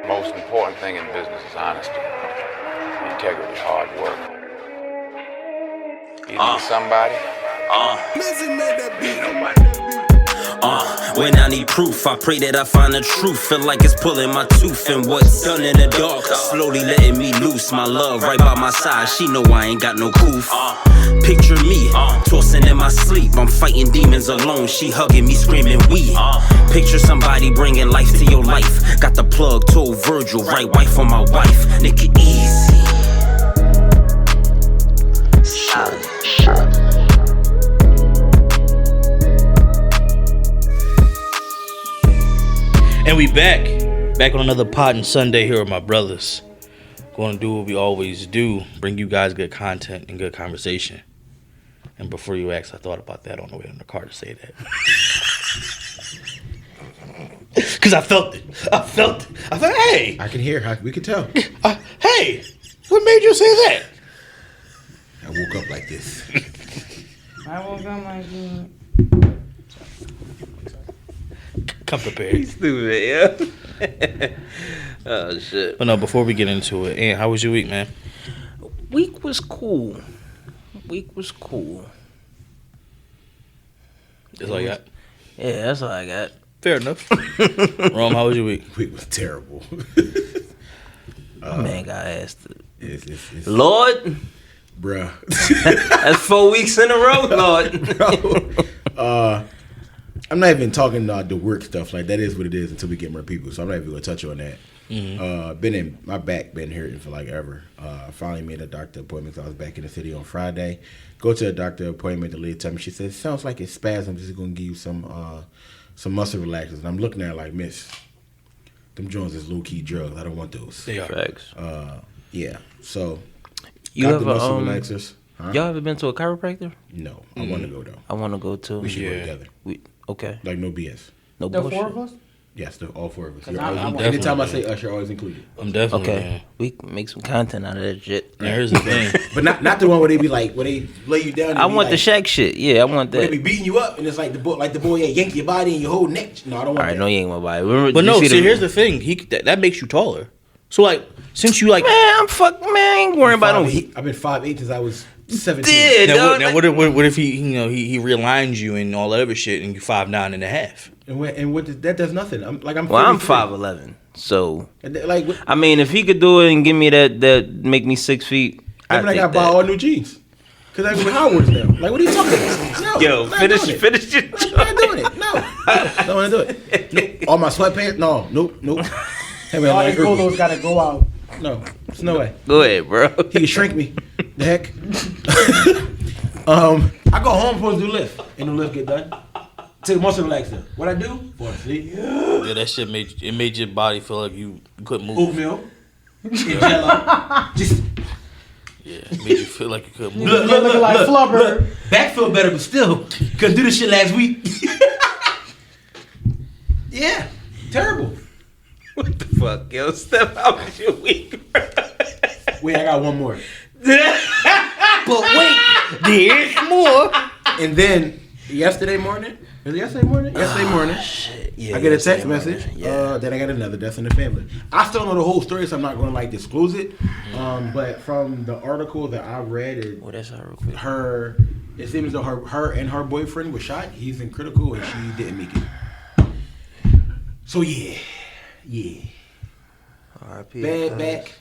Most important thing in business is honesty, integrity, hard work. You need somebody? When I need proof, I pray that I find the truth. Feel like it's pulling my tooth, and what's done in the dark slowly letting me loose. My love right by my side, she know I ain't got no coof. Picture me, tossing in my sleep. I'm fighting demons alone, she hugging me, screaming we. Picture somebody bringing life to your life. Got the plug, told Virgil, right wife on my wife. Nigga, easy. And we back on another Pod Sunday here with my brothers. Going to do what we always do, bring you guys good content and good conversation. And before you ask, I thought about that on the way in the car to say that. Because I felt it. I thought, hey. I can hear. We can tell. Hey, what made you say that? I woke up like this. I woke up like this. Come prepared. Stupid, yeah. Oh, shit. But no, before we get into it, Aunt, how was your week, man? Week was cool. That's all you got? Yeah, that's all I got. Fair enough. Rome, how was your week? Week was terrible. Man got asked. It's Lord, bruh. that's 4 weeks in a row, Lord. Bro, I'm not even talking the work stuff. Like, that is what it is until we get more people. So I'm not even going to touch on that. Mm-hmm. My back been hurting for like ever. Finally made a doctor appointment. I was back in the city on Friday. Go to a doctor appointment. The lady told me, she said, sounds like it's spasms. Just going to give you some muscle relaxers. And I'm looking at it like, miss, them joints is low-key drugs. I don't want those. They are. Facts. Yeah. So, You got ever, the muscle relaxers. Huh? Y'all ever been to a chiropractor? No. I want to go, though. I want to go too. We should go together. Okay. Like, no BS. No The bullshit. four of us? Yes, all four of us. I'm Anytime I say us, you're always included. I'm definitely. Okay. Man. We can make some content out of that shit. Now, here's the thing. But not the one where they be like, where they lay you down. And I be want like, the Shaq shit. Yeah, I want where that. they be beating you up, and it's like the boy yank your body and your whole neck. No, I don't want All right, that. no, you ain't my body. Remember, But you no, see, the- here's the thing. That makes you taller. So, like, since you, like... Man, I ain't worrying about no. I've been 5'8" since I was 17. Did. Now, what if he realigns you and all that other shit and you 5'9" and a half? And that does nothing. I'm Well, I'm 43. 5'11", so Like, I mean, if he could do it and give me that make me 6 feet, I got to buy all new jeans. Because that's what Howard's now. Like, what are you talking about? No, Yo, I'm not finish doing it. your I'm not doing it. No. Don't want to do it. Nope. All my sweatpants? No. Nope. Hey, man, All like, these polos gotta go out. no. There's no way. Go ahead, bro. He can shrink me. The heck? I go home supposed to do lift. And the lift get done. Take a muscle relaxer. What I do? Fall asleep. Yeah, that shit made your body feel like you couldn't move. Oatmeal. Get jello. Just Yeah, it made you feel like you couldn't move. Look, looking like Flubber. back feel better, but still couldn't do this shit last week. Yeah, terrible. What the fuck, yo? Steph, how was your week, bro? Wait, I got one more. But wait, there's more. And then yesterday morning. Was it yesterday morning? Yesterday morning. Shit. Yeah, I get a text message. Yeah. Then I got another death in the family. I still know the whole story, so I'm not going to like disclose it. But from the article that I read, Well, that's how real quick. it seems as though her and her boyfriend were shot. He's in critical, and she didn't make it. So yeah. R.I.P. Bad cuz. back.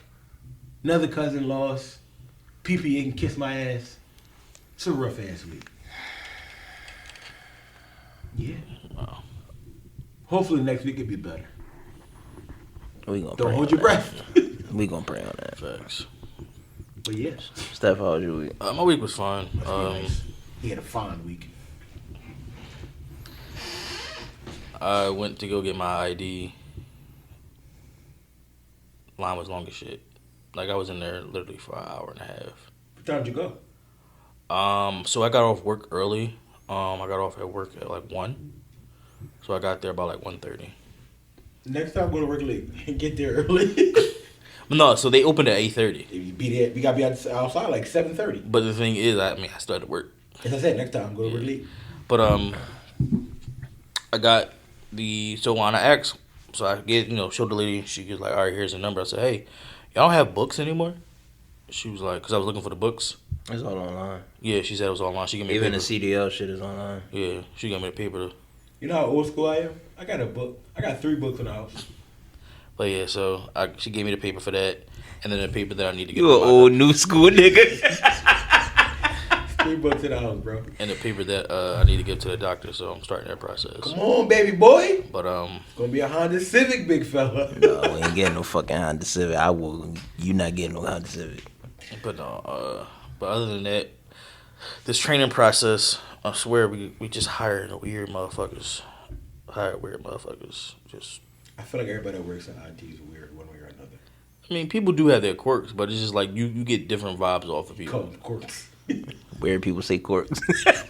Another cousin lost. PPA can kiss my ass. It's a rough ass week. Yeah. Wow. Hopefully next week it'll be better. We gonna Don't pray hold on your that. breath. We gonna pray on that. Facts. But yes. Steph, how was your week? My week was fine. Nice. He had a fine week. I went to go get my ID. Line was long as shit. Like, I was in there literally for an hour and a half. What time did you go? So I got off work early. I got off at work at like 1. So I got there about like 1:30. Next time go to work late and get there early. But no, so they opened at 8:30. If you be there, we gotta be outside like 7:30. But the thing is, I started work. As I said, next time go to work late. But I got so when I asked So I showed the lady. She was like, all right, here's the number. I said, hey, y'all don't have books anymore? She was like, because I was looking for the books. It's all online. Yeah, she said it was online. She gave me Even a the paper. CDL shit is online. Yeah, she gave me the paper. You know how old school I am? I got a book. I got 3 books in the house. But yeah, so she gave me the paper for that, and then the paper that I need to get. You an old new school nigga. 3 books in the house, bro. And the paper that I need to give to the doctor. So I'm starting that process. Come on, baby boy. But It's gonna be a Honda Civic, big fella. No, we ain't getting no fucking Honda Civic. You not getting no Honda Civic. but no, but other than that, this training process, I swear we just hired weird motherfuckers. Just. I feel like everybody that works in IT is weird one way or another. I mean, people do have their quirks, but it's just like you get different vibes off of people. Call them quirks. Weird people say quirks. I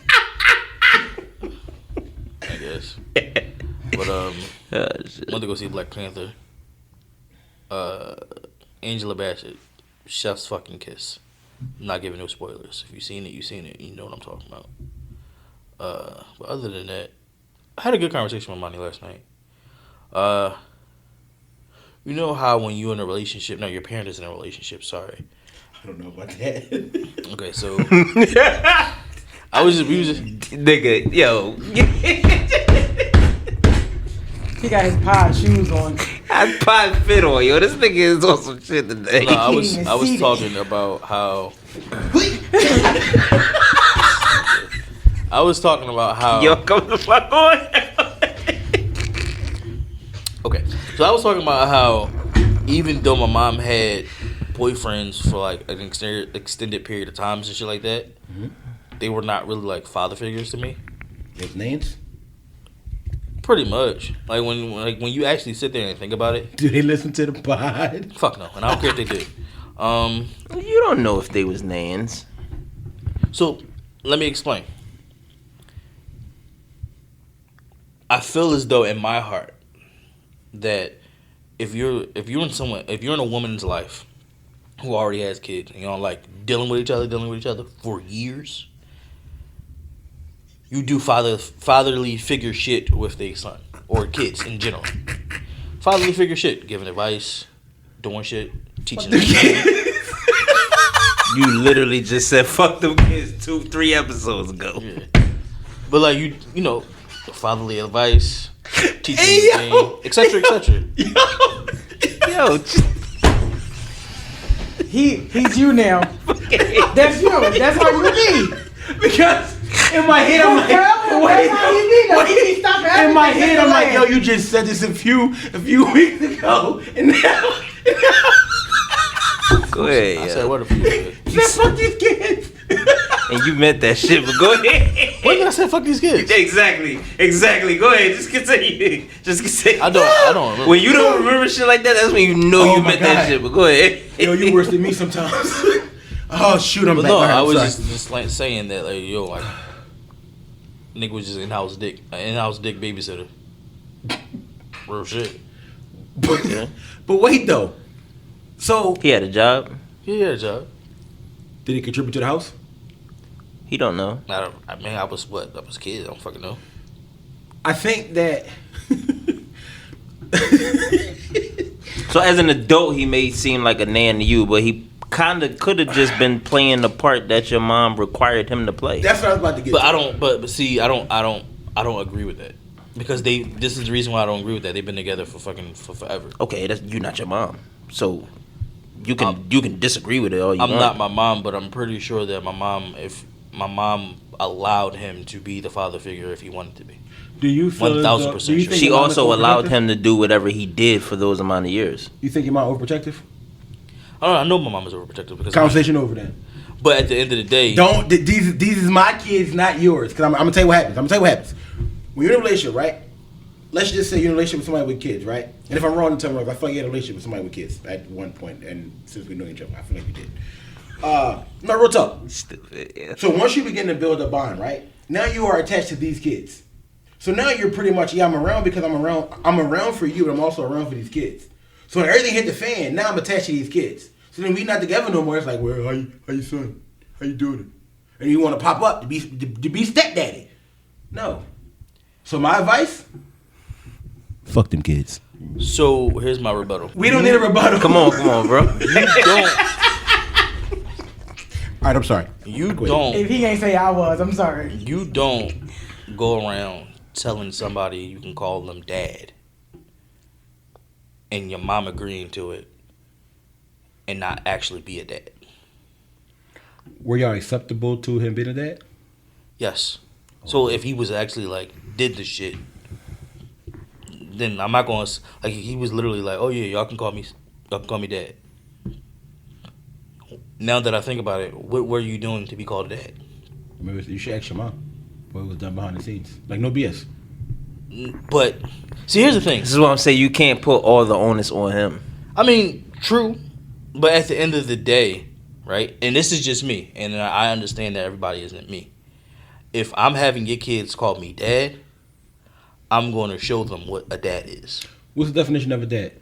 guess. But Shit. went to go see Black Panther. Angela Bassett, chef's fucking kiss. I'm not giving no spoilers. If you've seen it, you've seen it. You know what I'm talking about. But other than that, I had a good conversation with Monty last night. You know how when you're in a relationship, no, your parent is in a relationship, sorry. I don't know about that. Okay, so we was just Nigga, yo. He got his pod shoes on. I pot fit on, yo. This nigga is on some shit today. no, I even was see it. talking about how I was talking about how Yo, come the fuck on. okay, so I was talking about how even though my mom had boyfriends for like an extended period of times and shit like that, they were not really like father figures to me. His names? Pretty much, like when you actually sit there and think about it. Do they listen to the pod? Fuck no, and I don't care if they did. You don't know if they was nans. So let me explain. I feel as though in my heart that if you're in a woman's life who already has kids and you're like dealing with each other for years, you do fatherly figure shit with their son or kids in general. Fatherly figure shit, giving advice, doing shit, teaching them. You literally just said fuck them kids 2-3 episodes ago. Yeah. But like you know, fatherly advice, teaching them, etc., etc. Yo, He's you now. That's you. That's how you be. Because in my head I'm like, That's how he be. Though. He be stopping in my everything head I'm like, yo, like, you just said this a few weeks ago, and now go ahead. I yo. said, what if you you said fuck these kids. And you meant that shit, but go ahead. When did I say fuck these kids? Exactly. Go ahead. Just continue. I don't remember. When you don't remember shit like that, that's when you know Oh you my meant that God. shit. But go ahead. Yo, you worse than me sometimes. Oh shoot, I'm But back. no, All right, I I'm was sorry. just like saying that like yo, like nigga was just in-house dick babysitter. Real shit. But wait though. So He had a job. He had a job. did he contribute to the house? He don't know. I was a kid. I don't fucking know. I think that So as an adult, he may seem like a nan to you, but he kind of could have just been playing the part that your mom required him to play. that's what I was about to get But to. I don't. But see, I don't agree with that because this is the reason why I don't agree with that. They've been together for forever. Okay, you're not your mom, so you can disagree with it all you I'm want. not my mom, but I'm pretty sure that if my mom allowed him to be the father figure if he wanted to be. Do you feel 1000% do you sure. think She your mom is also allowed overprotective? him to do whatever he did for those amount of years. You think your mom overprotective? I know my mom is overprotective because Conversation over then. But at the end of the day, Don't these is my kids, not yours. Because I'm gonna tell you what happens. When you're in a relationship, right? Let's just say you're in a relationship with somebody with kids, right? And if I'm wrong, tell me wrong. I feel like you had a relationship with somebody with kids at one point, and since we know each other, I feel like you did. No, real talk. Stupid. Yeah. So once you begin to build a bond, right? Now you are attached to these kids. So now you're pretty much, I'm around because I'm around for you, but I'm also around for these kids. So when everything hit the fan, now I'm attached to these kids. So then we not together no more. It's like, well, how you son? How you doing it? And you want to pop up to be stepdaddy. No. So my advice, fuck them kids. So here's my rebuttal. We don't need a rebuttal. Come on, bro. All right, I'm sorry. You Quit. don't. If he ain't say I was, I'm sorry. You don't go around telling somebody you can call them dad and your mom agreeing to it and not actually be a dad. Were y'all acceptable to him being a dad? Yes. So if he was actually like did the shit, then I'm not going to like he was literally like, "Oh yeah, y'all can call me dad." Now that I think about it, what were you doing to be called a dad? Maybe you should ask your mom what was done behind the scenes. Like, no BS. But see, here's the thing. This is what I'm saying. You can't put all the onus on him. I mean, true, but at the end of the day, right? And this is just me, and I understand that everybody isn't me. If I'm having your kids call me dad, I'm going to show them what a dad is. What's the definition of a dad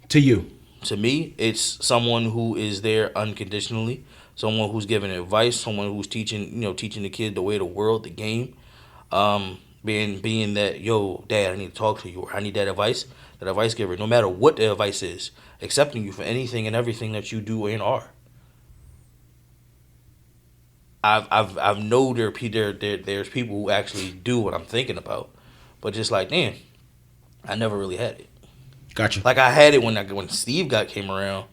to you? To me, it's someone who is there unconditionally, someone who's giving advice, someone who's teaching the kid the way of the world, the game. Being that, yo, dad, I need to talk to you, or I need that advice giver, no matter what the advice is, accepting you for anything and everything that you do and are. I've know there's people who actually do what I'm thinking about, but just like, damn, I never really had it. Gotcha. Like I had it when Steve came around,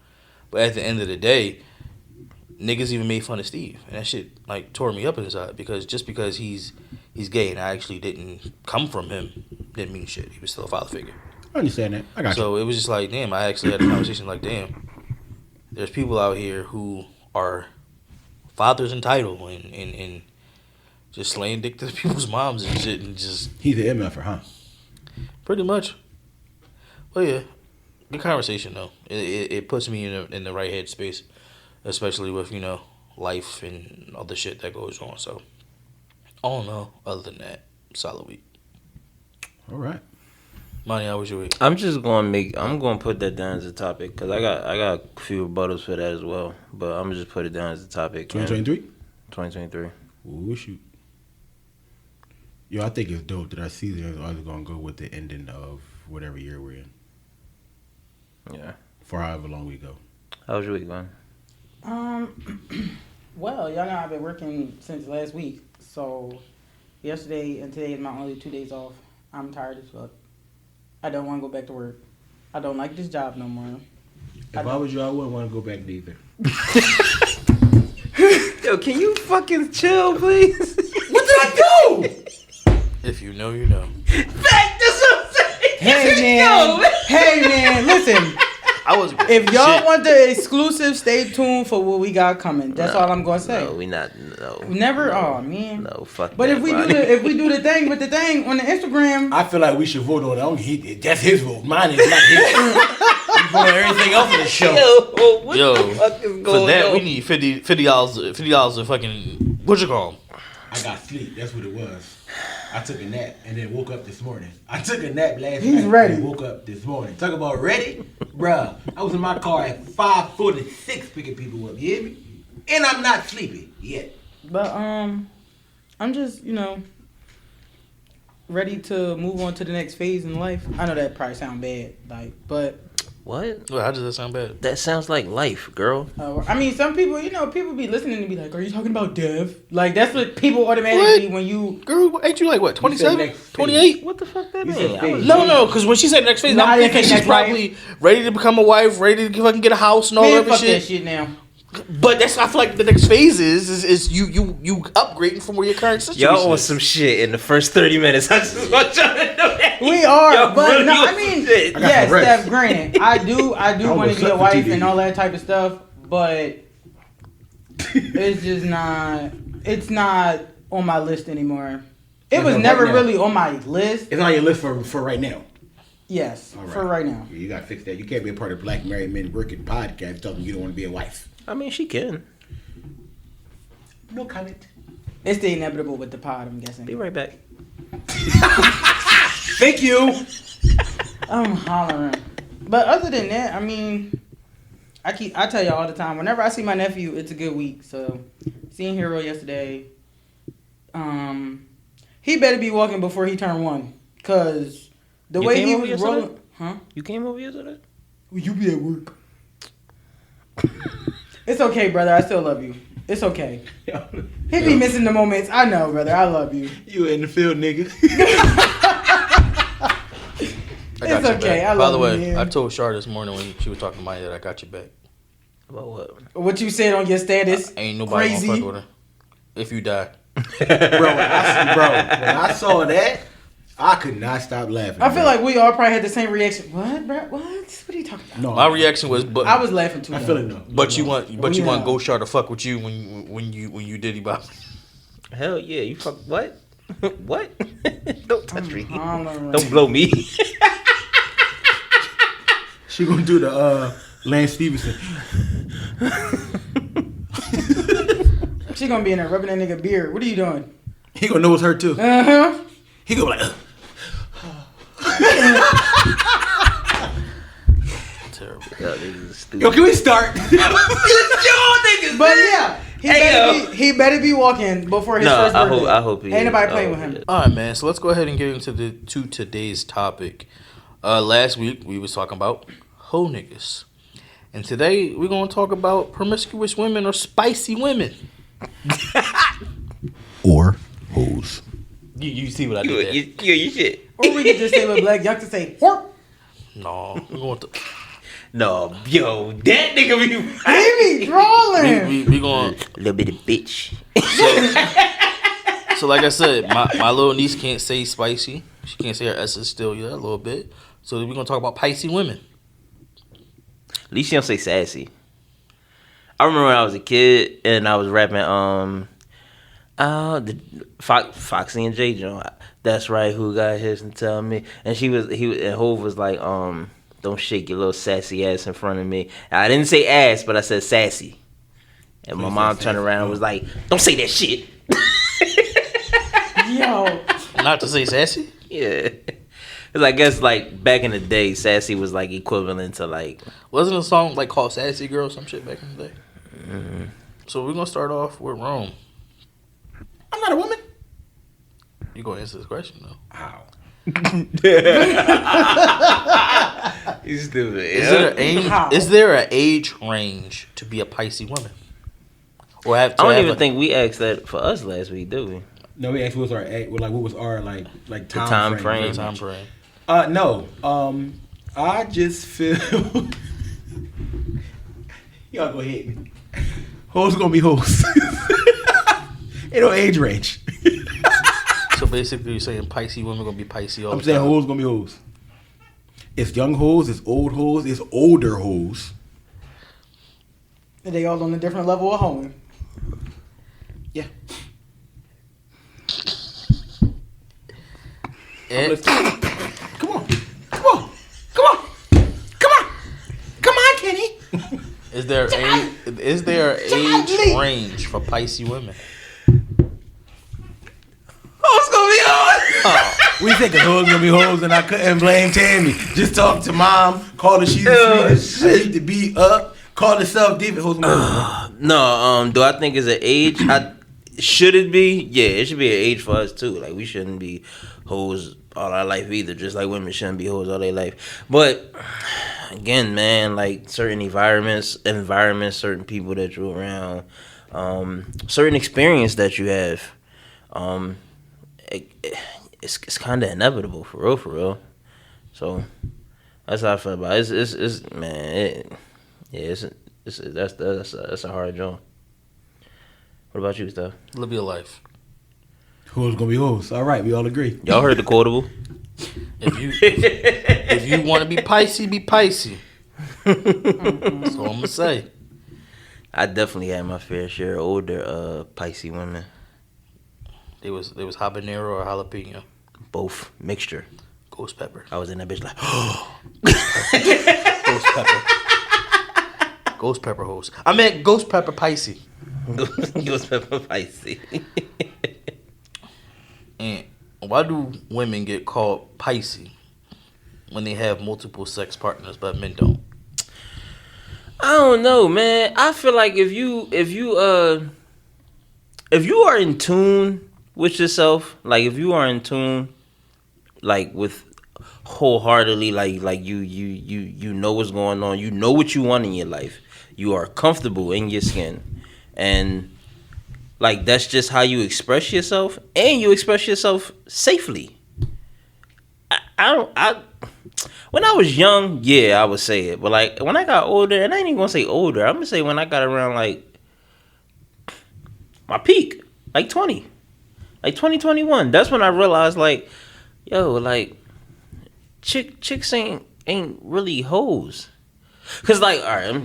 but at the end of the day, niggas even made fun of Steve, and that shit like tore me up inside because just because he's gay and I actually didn't come from him didn't mean shit. He was still a father figure. I understand that. I got you. So it was just like, damn, I actually had a conversation like, damn, there's people out here who are fathers in title and just slaying dick to people's moms and shit and just He's an MFer, huh? pretty much. But yeah, good conversation though. It puts me in the right headspace, especially with life and all the shit that goes on. So all in all, other than that, solid week. All right. Money, how was your week? I'm gonna put that down as a topic because I got a few rebuttals for that as well. But I'm gonna just put it down as a topic. 2023? 2023. Ooh, shoot. Yo, I think it's dope that our season is always going to go with the ending of whatever year we're in. Yeah. For however long we go. How was your week, man? Well, y'all know I've been working since last week. So, yesterday and today is my only 2 days off. I'm tired as fuck. I don't want to go back to work. I don't like this job no more. If I was you, I wouldn't want to go back neither. Yo, can you fucking chill, please? What did I do? If you know, you know. Hey man, listen. I was. If y'all shit. want the exclusive, stay tuned for what we got coming. That's all I'm gonna say. No, we not. No. Never. Oh man. No, fuck. But that, if we buddy. do the thing with the thing on the Instagram, I feel like we should vote on it. That's his vote. Mine is not his. We vote on everything else on the show. What Yo, the fuck is for going that on? we need $50 to fucking what you call 'em? I got sleep. That's what it was. I took a nap and then woke up this morning. I took a nap last He's night ready. and woke up this morning. Talk about ready? Bruh, I was in my car at 5:46 picking people up. You hear me? And I'm not sleepy yet. but I'm just ready to move on to the next phase in life. I know that probably sound bad, but What? Well, how does that sound bad? That sounds like life, girl. I mean, some people, people be listening and be like, "Are you talking about Dev?" Like that's what people automatically when you. Girl, ain't you like what? You said 27, next phase. 28? What the fuck that You mean? said I was- phase. No, because when she said next phase, Nah, I I'm didn't thinking say she's next probably ready to become a wife, ready to fucking get a house and all Man, that fuck shit. that shit now. But that's I feel like the next phase is you upgrading from where your current situation Y'all on is. some shit in the first 30 minutes. I just want y'all to know that. We are, Y'all but really no, on I some mean, shit. I got yes, some rest. Steph, granted, I do want to almost be a slept for wife 2 and days. all that type of stuff, but it's just not. It's not on my list anymore. It It's was not never right now. really on my list. It's on your list for right now. Yes, All for right now. Yeah, you gotta fix that. You can't be a part of Black Married Men Working podcast telling you don't want to be a wife. I mean, she can. No comment. It's the inevitable with the pod, I'm guessing. Be right back. Thank you. I'm hollering. But other than that, I mean, I tell y'all all the time, whenever I see my nephew, it's a good week. So, seeing Hero yesterday, he better be walking before he turned 1. Because the You way came he over was yesterday? rolling. Huh? You came over yesterday? Will you be at work? It's okay, brother. I still love you. It's okay. He be missing the moments. I know, brother. I love you. You in the field, nigga. I got It's you okay. back. I By love the you, way, man. I told Shar this morning when she was talking to Maya that I got you back. About what? What you said on your status? Ain't nobody Crazy. gonna fuck with her. If you die. Bro, when I saw that, I could not stop laughing. I feel like we all probably had the same reaction. What, bro? What? What are you talking about? no, My reaction was, but I was laughing too. I though. feel it though. but you want Yeah. Ghost Shar to fuck with you when you Diddy Bop. Hell yeah, you fuck what? What? Don't touch me. I don't know. Don't blow me. She gonna do the Lance Stevenson. She gonna be in there rubbing that nigga beard. What are you doing? He gonna know it's her too. Uh huh. He gonna be like, Terrible. Y'all niggas is stupid. yo, can we start? But yeah, he better be walking before his No, first I birthday. hope he Ain't is. nobody I playing hope with he him. is. All right, man. So let's go ahead and get into today's topic. Last week we was talking about hoe niggas, and today we're gonna talk about promiscuous women or spicy women. Or hoes. You see what I did there? You shit. Or we could just say what Black Youngster say. Horp. No, we're going to No, yo, that nigga be He be drawing. we going. little bit of bitch. So like I said, my little niece can't say spicy. She can't say her S is still a little bit. So we're gonna talk about piscy women. At least you don't say sassy. I remember when I was a kid and I was rapping the Foxy and J Joint. That's right, who got his and tell me. And and Hov was like, don't shake your little sassy ass in front of me. And I didn't say ass, but I said sassy. And my mom turned around and was like, don't say that shit. Yo. Not to say sassy. Yeah. Cause I guess like back in the day, sassy was like equivalent to like Wasn't a song like called Sassy Girl or some shit back in the day? Mm-hmm. So we're gonna start off with Rome. I'm not a woman. You gonna answer this question though? How? you stupid. Is there an age range to be a piscy woman? Or have to I don't have even a- think we asked that for us last week, did we? No, we asked what was our what was our like time frame. the time frame. No. I just feel y'all go ahead. Hoes gonna be hoes. Ain't no age range. So basically, you're saying piscy women gonna be piscy all I'm the saying time. hoes gonna be hoes. It's young hoes, it's old hoes, it's older hoes. They all on a different level of home. Yeah. And- Come on. Come on. Come on. Come on. Come on, Kenny. Is there a age range for piscy women? Who's gonna be on? We think hoes gonna be hoes and I couldn't blame Tammy. Just talk to mom, call her she's the sweetest. I need to be up, call herself David. Hoes gonna be No, do I think it's an age? Should it be? Yeah, it should be an age for us too. Like we shouldn't be hoes all our life either. Just like women shouldn't be hoes all their life. But again, man, like certain environments, certain people that you're around, certain experience that you have, it's kind of inevitable for real. So that's how I feel about it. It's man, that's a hard job. What about you, Steph? Live your life. hoes gonna be hoes. All right, we all agree. Y'all heard the quotable? If you want to be piscy, be piscy. That's all I'm gonna say. I definitely had my fair share of older Pisces women. There was habanero or jalapeno. Both mixture. Ghost pepper. I was in that bitch like, Ghost pepper. Ghost pepper hose. I meant ghost pepper piscy. Ghost pepper Pisces. And why do women get called piscy when they have multiple sex partners, but men don't? I don't know, man. I feel like if you are in tune with yourself, like if you are in tune, like with wholeheartedly, like you know what's going on. You know what you want in your life. You are comfortable in your skin, and like that's just how you express yourself, and you express yourself safely. When I was young, yeah, I would say it, but like when I got older, and I ain't even gonna say older, I'm gonna say when I got around like my peak, like 20, like 2021. That's when I realized, like, yo, like chicks ain't really hoes. Cause like, all right,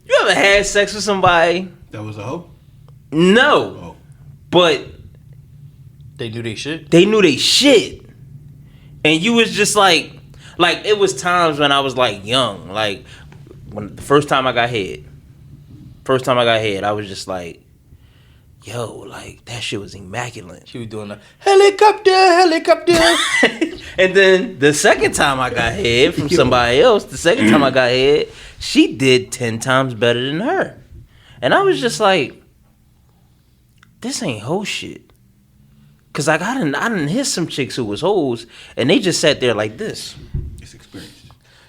you ever had sex with somebody? That was a hoe? No, Oh. but They knew they shit. they knew they shit, and you was just like it was times when I was like young, like when the first time I got head, I was just like, yo, like that shit was immaculate. She was doing the helicopter. And then the second time I got head from somebody else, she did 10 times better than her, and I was just like, this ain't hoe shit. Cause like I didn't hit some chicks who was hoes, and they just sat there like this. It's experience.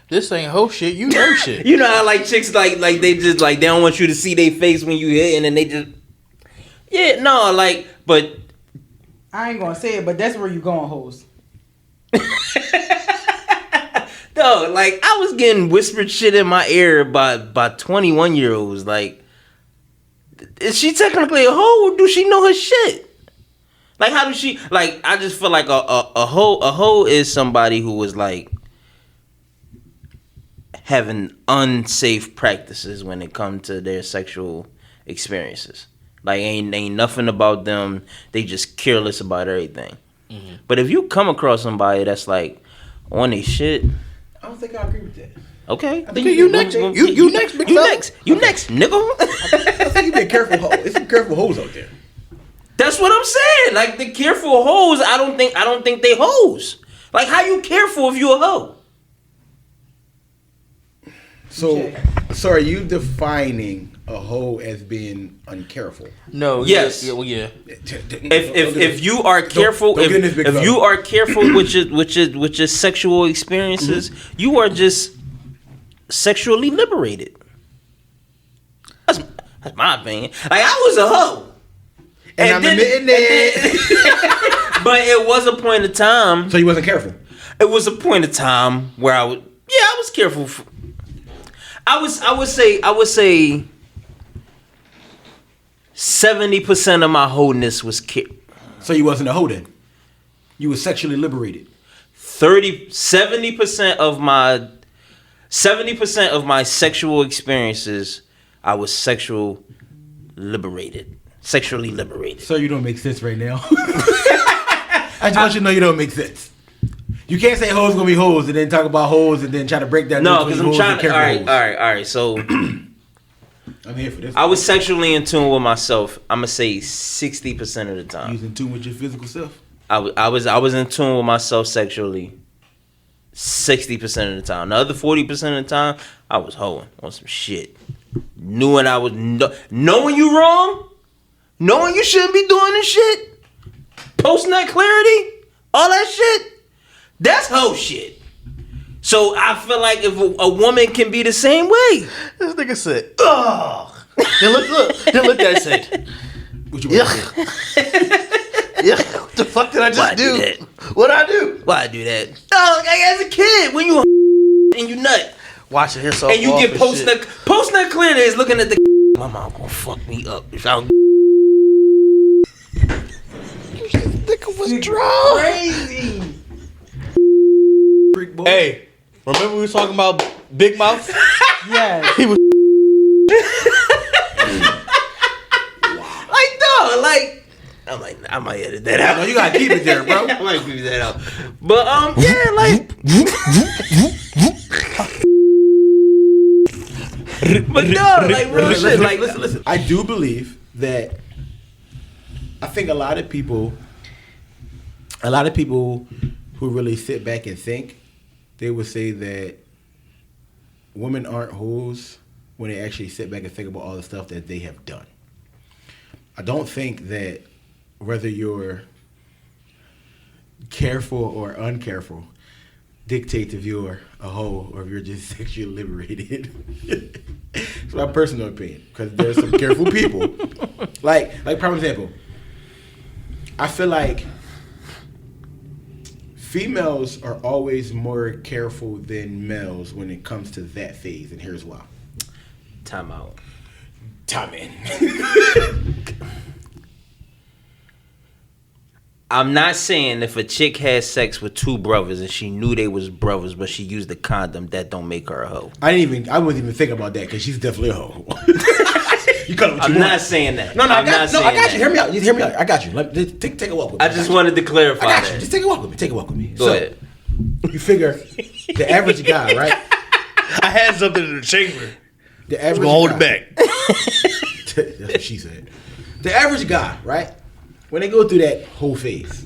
This ain't hoe shit. You know shit. You know how like chicks like they just like they don't want you to see their face when you hit, and then they just but I ain't gonna say it, but that's where you going, hoes. no, like I was getting whispered shit in my ear by 21-year-olds. Like, is she technically a hoe, or do she know her shit? Like, how does she, like, I just feel like a hoe is somebody who was, like, having unsafe practices when it comes to their sexual experiences. Like, ain't nothing about them. They just careless about everything. Mm-hmm. But if you come across somebody that's, like, on their shit. I don't think I agree with that. Okay. You next. You next, big fella. You next, nigga. I think you be a careful hoe. There's some careful hoes out there. That's what I'm saying. Like the careful hoes, I don't think they hoes. Like how you careful if you a hoe? So are you defining a hoe as being uncareful? No. Yes. Yeah. Well, yeah. If you are careful, don't get in this big if fella. you are careful with your sexual experiences, you are just sexually liberated. That's my opinion. Like I was a hoe. And I'm admitting it. But it was a point of time. So you wasn't careful. It was a point of time where I was careful. I would say 70% of my wholeness was So you wasn't a hoe then. You were sexually liberated. 70% of my sexual experiences, I was sexually liberated. So you don't make sense right now. I just want you to know you don't make sense. You can't say hoes gonna be hoes and then talk about hoes and then try to break down. No, because I'm trying to. All hoes. right. So I'm here for this. I was sexually in tune with myself. I'm gonna say 60% of the time. You was in tune with your physical self. I was in tune with myself sexually 60% of the time. The other 40% of the time, I was hoeing on some shit. Knowing I was knowing you wrong, knowing you shouldn't be doing this shit, posting that clarity, all that shit. That's hoe shit. So I feel like if a woman can be the same way. This nigga said, "Ugh." Then look at it. Said, What you "Yeah, what the fuck did I just do? What'd I do? Why I do that? Oh, like as a kid when you and you nut Watching yourself and you off get and posting shit. that clarity is looking at the. My mom gonna fuck me up if I don't. Nigga was drunk. Crazy. Hey, remember we was talking about Big Mouth? Yes. He was. Like no, like I might edit that out. No, you gotta keep it there, bro. I might keep that out. But yeah, like. But no, like real shit. Like Listen. I do believe that. I think a lot of people who really sit back and think, they would say that women aren't hoes when they actually sit back and think about all the stuff that they have done. I don't think that whether you're careful or uncareful dictate if you're a hoe or if you're just sexually liberated. It's my personal opinion because there's some careful people. Like prime example, I feel like females are always more careful than males when it comes to that phase, and here's why. Time out. Time in. I'm not saying if a chick had sex with two brothers and she knew they was brothers, but she used a condom, that don't make her a hoe. I wouldn't even think about that because she's definitely a hoe. You call it what you I'm want. not saying that. No, I'm I not saying got you. that. Hear me out. Just hear me out. I got you. Take a walk with me. I just wanted to clarify I got that. you. Just take a walk with me. Take a walk with me. Go ahead. You figure the average guy, right? I had something in the chamber. The average Gonna hold guy. it back. That's what she said. The average guy, right? When they go through that whole phase,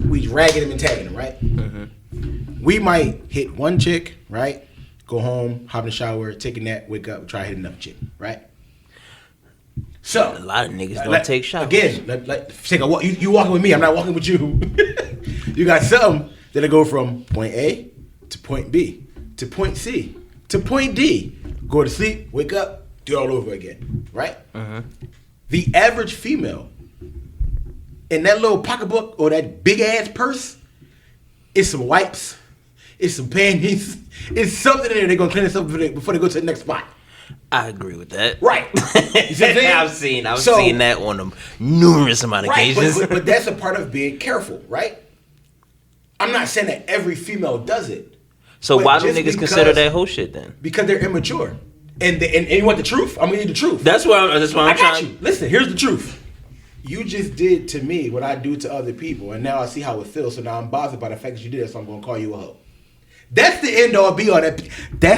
we ragging him and tagging him, right? Mm-hmm. We might hit one chick, right? Go home, hop in the shower, take a nap, wake up, try to hit another chick, right? So A lot of niggas don't take showers. Again, take a walk. You walking with me? I'm not walking with you. You got some that'll go from point A to point B to point C to point D. Go to sleep, wake up, do it all over again, right? Mm-hmm. The average female in that little pocketbook or that big ass purse, it's some wipes, it's some panties, it's something in there. They're gonna clean this up before they go to the next spot. I agree with that. Right. You see what I'm saying? I've seen that on a numerous amount of Right, occasions. but that's a part of being careful, right? I'm not saying that every female does it. So but why do just niggas because- consider that whole shit then? Because they're immature. And you want the truth? I'm gonna need the truth. That's why I'm I got trying. you. Listen, here's the truth. You just did to me what I do to other people, and now I see how it feels. So now I'm bothered by the fact that you did it, so I'm gonna call you a hoe. That's the end all be all. That's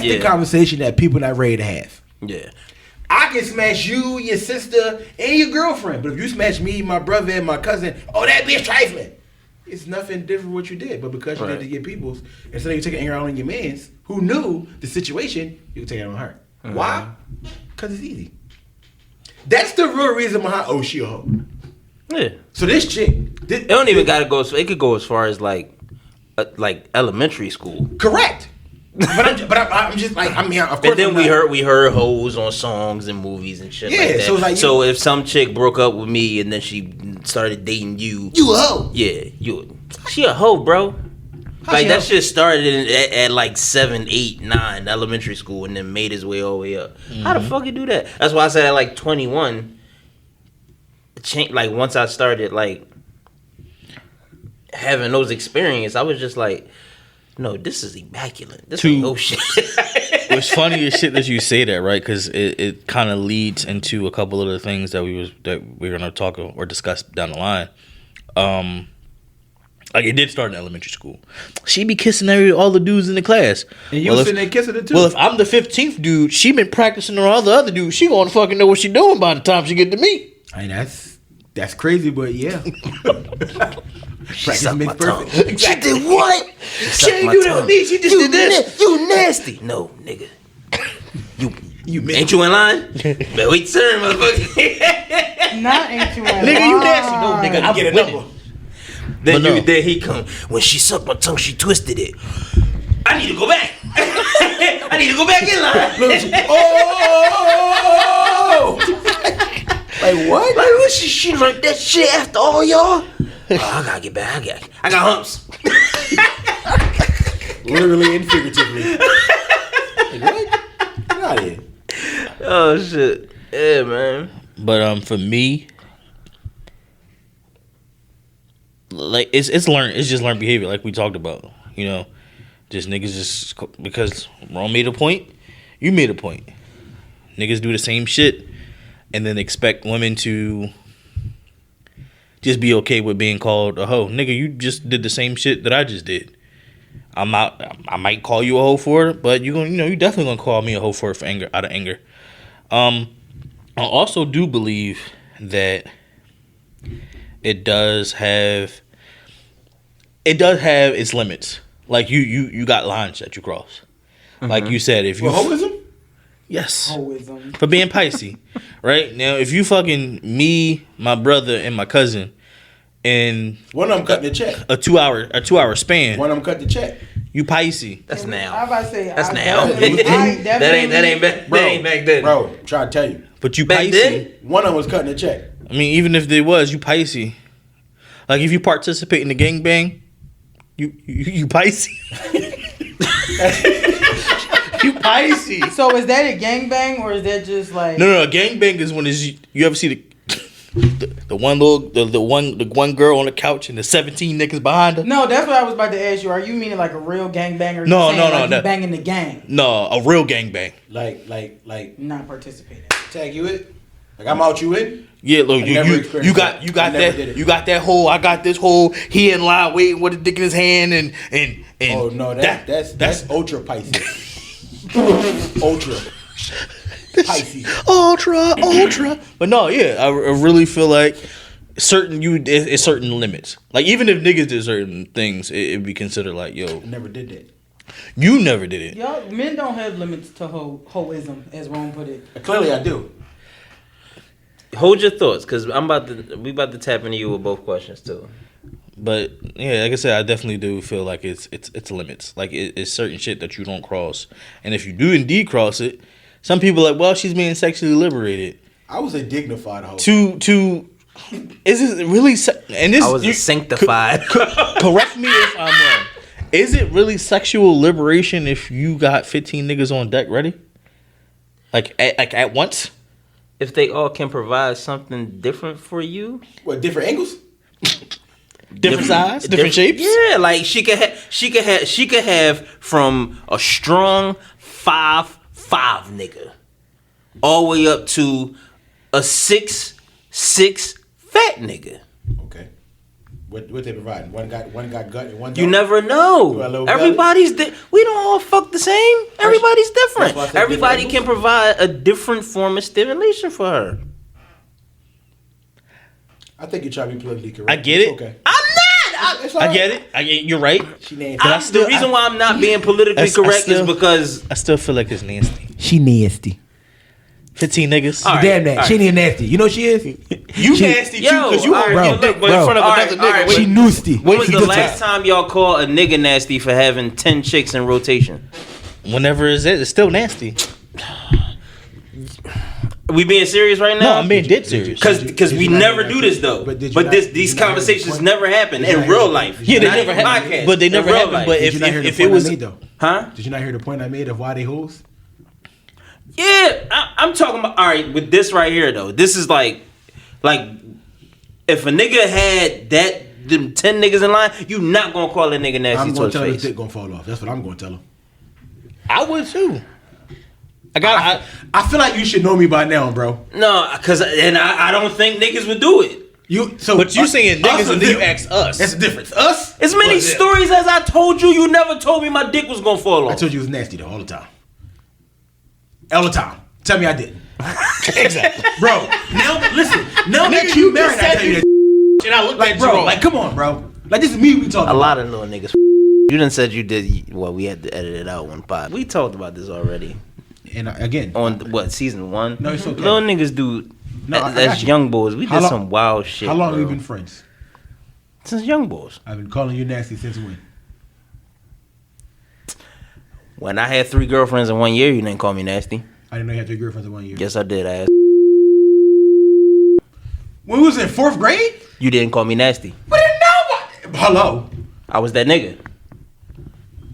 the Yeah. conversation that people not ready to have. Yeah. I can smash you, your sister, and your girlfriend, but if you smash me, my brother, and my cousin, oh, that bitch trifling. It's nothing different what you did, but because you did it to your peoples, instead of you taking anger out on your mans who knew the situation, you can take it on her. Mm-hmm. Why? Because it's easy. That's the real reason behind. Oh, she a hoe. Yeah. So this chick, It don't even gotta go. It could go as far as like elementary school. correct. I'm just like, I mean, of course. And then I'm we heard hoes on songs and movies and shit Yeah, like that. so it's like so if some chick broke up with me and then she started dating you, you a hoe. yeah, she a hoe, bro. Like she that a- shit started at like 7, 8, 9 elementary school and then made its way all the way up. How the fuck you do that? That's why I said at like 21. Like once I started like having those experiences, I was just like, no, this is immaculate. This ain't no shit. It's funny as shit that you say that, right? Because it kind of leads into a couple of the things that we're gonna talk or discuss down the line. Like it did start in elementary school. She be kissing all the dudes in the class. And you sitting there kissing her too. Well, if I'm the 15th dude, she been practicing on all the other dudes. She gonna fucking know what she doing by the time she get to me. I mean, that's crazy, but yeah. Practice makes perfect. She did what? She ain't do that with me. She just did this. You nasty. No, nigga. You Ain't you in line? But wait, sir, motherfucker. Not ain't you in Nigga, you line. nasty. No, nigga, I'm get a winning. number. Then he come. When she sucked my tongue, she twisted it. I need to go back. I need to go back in line. Oh! Like what? Like what? She learned that shit after all y'all. Oh, I gotta get back. I got humps. Literally and figuratively. Like, what? Get out of here. Oh shit. Yeah, man. But for me, like it's just learned behavior, like we talked about. You know, just niggas just because Rome made a point, you made a point. Niggas do the same shit, and then expect women to just be okay with being called a hoe. Nigga, you just did the same shit that I just did. I might call you a hoe for it, but you definitely gonna call me a hoe for it out of anger. I also do believe that it does have its limits. Like you got lines that you cross. Like you said, if you Hoism? yes Hoism. for being Pisces, right? Now if you fucking me, my brother, and my cousin, in One of them cut the check. a 2 hour span, One of them cut the check. you Pisces. That's now. I about to say That's I now. definitely- that ain't back. Bro, That ain't back then. Bro, I'm trying to tell you. But you Back Pisces. then? One of them was cutting the check. I mean, even if there was, you Pisces. Like if you participate in the gangbang, you Pisces. You Pisces. So is that a gangbang or is that just like? No. Gangbang is when you ever see the one girl on the couch and the 17 niggas behind her. No, that's what I was about to ask you. Are you meaning like a real gangbanger? No, You no, saying like no. you banging the gang, No, a real gangbang. Like not participating. tag you in. Like I'm out you in. Yeah, look, I never you experienced got that. you got I never that did it. you got that hole. I got this hole. He in line waiting with a dick in his hand and Oh no, that's ultra Pisces. Ultra Pisces. ultra. But no, yeah, I really feel like it's certain limits. Like even if niggas did certain things, it'd be considered like, yo, Never did that. you never did it. Y'all men don't have limits to hoism, as Rome put it. Clearly, I do. Hold your thoughts, cause we about to tap into you with both questions too. But yeah, like I said, I definitely do feel like it's limits. Like it's certain shit that you don't cross, and if you do indeed cross it, some people are like, well, she's being sexually liberated. I was a dignified hoe. To is it really? And this I was sanctified. Correct me if I'm wrong. Is it really sexual liberation if you got 15 niggas on deck ready? Like at once? If they all can provide something different for you, What, different angles? Different size, different shapes? Yeah, like she could have from a strong 5'5" nigga all the way up to a 6'6" fat nigga. Okay. What they providing? One got gut and one You don't? never Do a know. little Everybody's we don't all fuck the same. Everybody's different. That's why I said Everybody different can provide a different form of stimulation for her. I think you're trying to be politically correct. I get It's it. Okay. I'm not. It's all I right. get it. You're right. She nasty. But The reason why I'm not being politically I correct still- is because I still feel like it's nasty. She nasty. 15 niggas. All right, Damn that. all She ain't nasty. You know what she is? You She- nasty too Yo, because you all right, hold yo, your dick look, but in bro. front of All another right, all nigga. right, She nasty. when was She the did last that. time y'all called a nigga nasty for having 10 chicks in rotation? Whenever it's still nasty. We being serious right No, now? I'm being dead serious. Because Did we you not never hear do that- this though. but did you But not- these did you not hear the conversations point? never happen Did you in not hear real the- life. did you Yeah, they Not never even happen. podcast. But they In never real happen. life. But Did you not hear the if point it was I made though? Huh? Did you not hear the point I made of why they hoes? Yeah, I'm talking about. All right, with this right here though, this is like if a nigga had them 10 niggas in line, you not gonna call that nigga nasty I'm to gonna his tell her his face. dick gonna fall off. That's what I'm gonna tell him. I would too. I feel like you should know me by now, bro. No, because I don't think niggas would do it. But you saying us niggas or and then you them? ask us. That's the difference. Us? As many or them? stories as I told you, you never told me my dick was gonna fall I off. told you it was nasty though, all the time. All the time. Tell me I didn't. Exactly. Bro, now listen. Now Nigga, that you you married, just I said tell you you- that. And I looked Like, at bro, Jerome. like, come on, bro. Like, this is me we talking A about. lot of little niggas. You done said you did. Well, we had to edit it out one pod. We talked about this already And again, on what season 1. No, it's okay. Little niggas do. No, I as got you. young boys, we How did long- some wild shit. how long bro. have we been friends? Since young boys. I've been calling you nasty since when? When I had 3 girlfriends in 1 year, you didn't call me nasty. I didn't know you had 3 girlfriends in 1 year. Yes, I did. Ass. When we was in 4th grade? You didn't call me nasty. We didn't know. Hello. I was that nigga.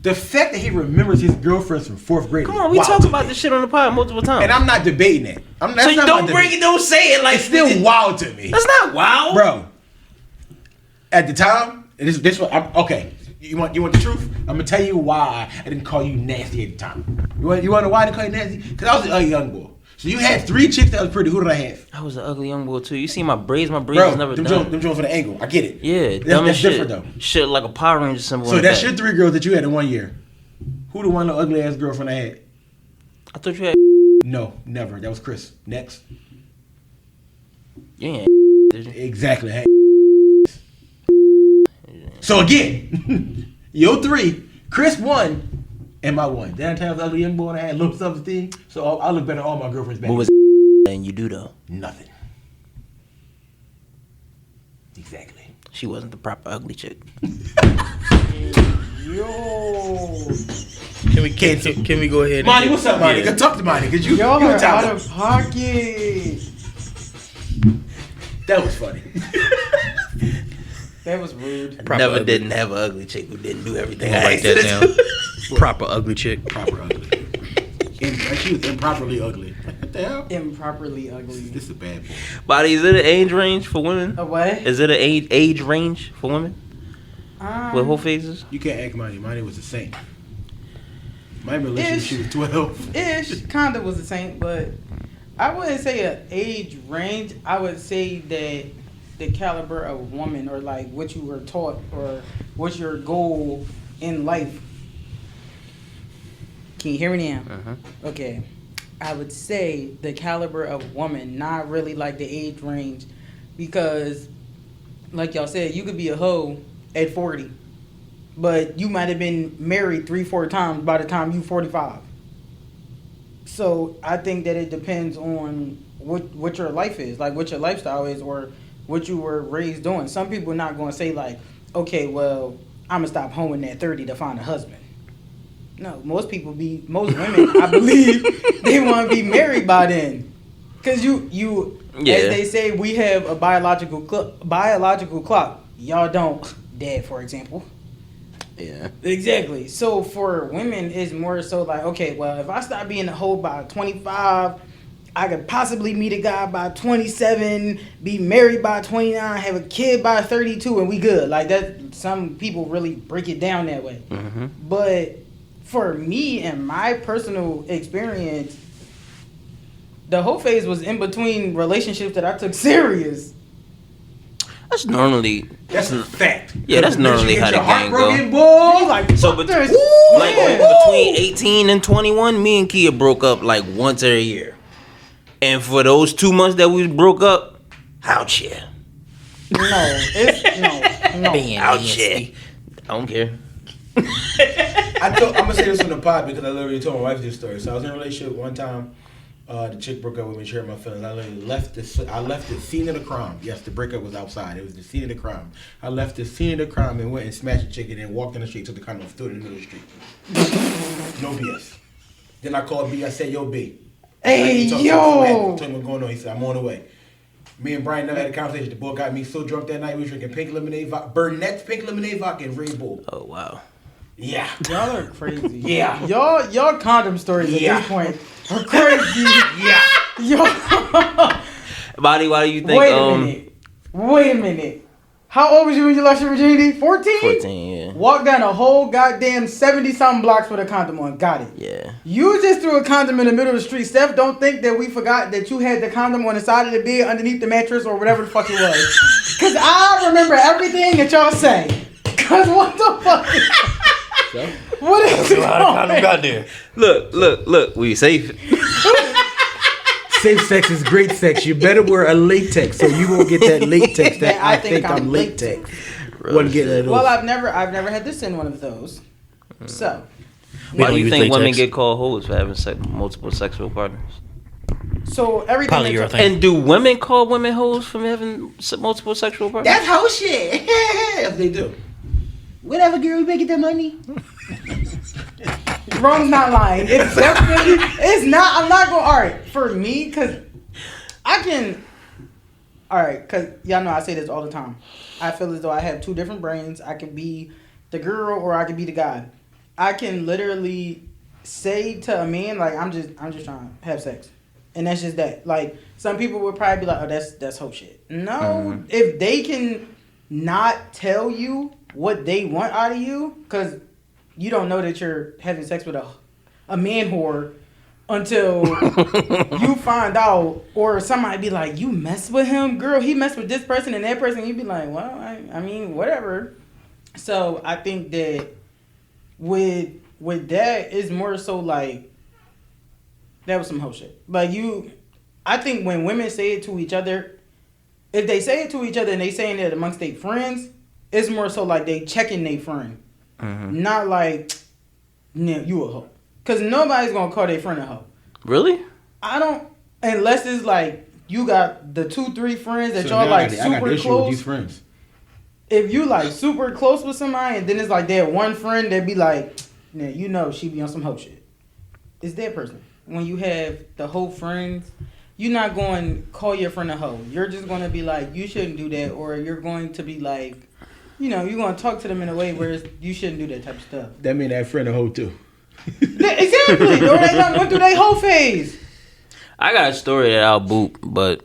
The fact that he remembers his girlfriends from 4th grade. Come is on, we wild talk to about me. this shit on the pod multiple times. And I'm not debating that. That's so you not don't my bring debate. it, don't say it like It's still wild to me. That's not wild, Bro, at the time, and this what I'm okay. You want the truth? I'm gonna tell you why I didn't call you nasty at the time. You want to know why I didn't call you nasty? Because I was a young boy. So you had 3 chicks that was pretty. Who did I have? I was an ugly young boy too. You see my braids? My braids Bro, was never them done. joints for the angle. I get it. Yeah, That's dumb as shit. different though. Shit like a Power Ranger symbol. So in the that's back. your 3 girls that you had in 1 year. Who the one little ugly ass girlfriend I had? I thought you had. No, never. That was Chris. Next. You ain't did you? Exactly. Hey. So again, your 3, Chris 1, and my 1. Then I tell the ugly young boy and I had low self-esteem. So I look better than all my girlfriends back. What was and you do though? Nothing. Exactly. She wasn't the proper ugly chick. Yo, Can we go ahead? And Monty, what's up, Monty? Go talk to Monty, cause you y'all you are a child. out of pocket. That was funny. That was rude. Proper Never ugly. didn't have an ugly chick who didn't do everything. I'll I write asked that her to. down. Proper ugly chick. Proper ugly. She was improperly ugly. What the hell? Improperly ugly. This is a bad boy. Body, is it an age range for women? A what? Is it an age range for women with whole faces? You can't act Monty. Monty was a saint. My relationship, she was 12. Ish, kinda was the same, but I wouldn't say an age range. I would say that the caliber of woman, or like what you were taught, or what's your goal in life. Can you hear me now? Okay. I would say the caliber of woman, not really like the age range, because like y'all said, you could be a hoe at 40, but you might have been married 3-4 times by the time you 45. So I think that it depends on what your life is, like what your lifestyle is, or what you were raised doing. Some people are not going to say like, okay, well, I'm gonna stop hoeing at 30 to find a husband. No, most women, I believe, they want to be married by then, because you as they say, we have a biological clock. Y'all don't. Dad, for example. Yeah. Exactly. So for women, it's more so like, okay, well, if I stop being a hoe by 25, I could possibly meet a guy by 27, be married by 29, have a kid by 32, and we good. Like that. Some people really break it down that way. Mm-hmm. But for me and my personal experience, the whole phase was in between relationships that I took serious. That's normally. That's a fact. Yeah, that's normally how the game go. Boy. Like, So fuck between this. between 18 and 21, me and Kia broke up like once every year. And for those 2 months that we broke up, ouch yeah. No, it's no. Ouch yeah. I don't care. I'm gonna say this on the pod because I literally told my wife this story. So I was in a relationship one time. The chick broke up with me, shared my feelings. I literally left the scene of the crime. Yes, the breakup was outside. It was the scene of the crime. I left the scene of the crime and went and smashed the chick and then walked in the street to the condom, stood in the middle of the street. No BS. Then I called B. I said, "Yo, B." Hey, Told yo. him what's going on. He said, "I'm on the way." Me and Brian never had a conversation. The boy got me so drunk that night. We were drinking pink lemonade, Burnett's pink lemonade vodka and Red Bull. Oh wow. Yeah. Y'all are crazy. Yeah. Y'all condom stories at Yeah. this point are crazy. Yeah. Yo. Body, why do you think Wait a minute. How old was you when you lost your virginity? 14? 14, yeah. Walked down a whole goddamn 70-something blocks with a condom on. Got it. Yeah. You just threw a condom in the middle of the street. Steph, don't think that we forgot that you had the condom on the side of the bed underneath the mattress or whatever the fuck it was. Because I remember everything that y'all say. Because what the fuck? What is it? got there. Look, we safe. Safe sex is great sex. You better wear a latex so you won't get that latex that I think I'm latex. Wasn't getting that. Well, I've never had to send one of those. So, Why do you use think women latex. get called hoes for having multiple sexual partners? so everything. that Polyurethane. And do women call women hoes from having multiple sexual partners? That's whole shit. Yes, they do. Whatever, girl, we making that money. Rome's not lying. It's definitely. It's not. I'm not going. All right, for me, cause I can. All right, cause y'all know I say this all the time. I feel as though I have two different brains. I can be the girl or I can be the guy. I can literally say to a man like, I'm just trying to have sex, and that's just that. Like some people would probably be like, oh, that's whole shit. No, if they can not tell you what they want out of you, cause you don't know that you're having sex with a man whore until you find out, or somebody be like, you mess with him, girl, he messed with this person and that person. You'd be like, well, I mean, whatever. So I think that with that, it's more so like, that was some whole shit. Like I think when women say it to each other, if they say it to each other and they saying it amongst their friends, it's more so like they checking their friend. Not like, nah, you a hoe. Because nobody's going to call their friend a hoe. Really? I don't, unless it's like, you got the 2-3 friends that So y'all now like I got super the issue with close. these friends. if you like super close with somebody and then it's like that one friend that be like, nah, you know she be on some hoe shit. It's that person. When you have the whole friends, you're not going to call your friend a hoe. You're just going to be like, you shouldn't do that, or you're going to be like, you know, you're going to talk to them in a way where you shouldn't do that type of stuff. That mean that friend a hoe too. Exactly. Or they done went through their whole phase. I got a story that I'll boot, but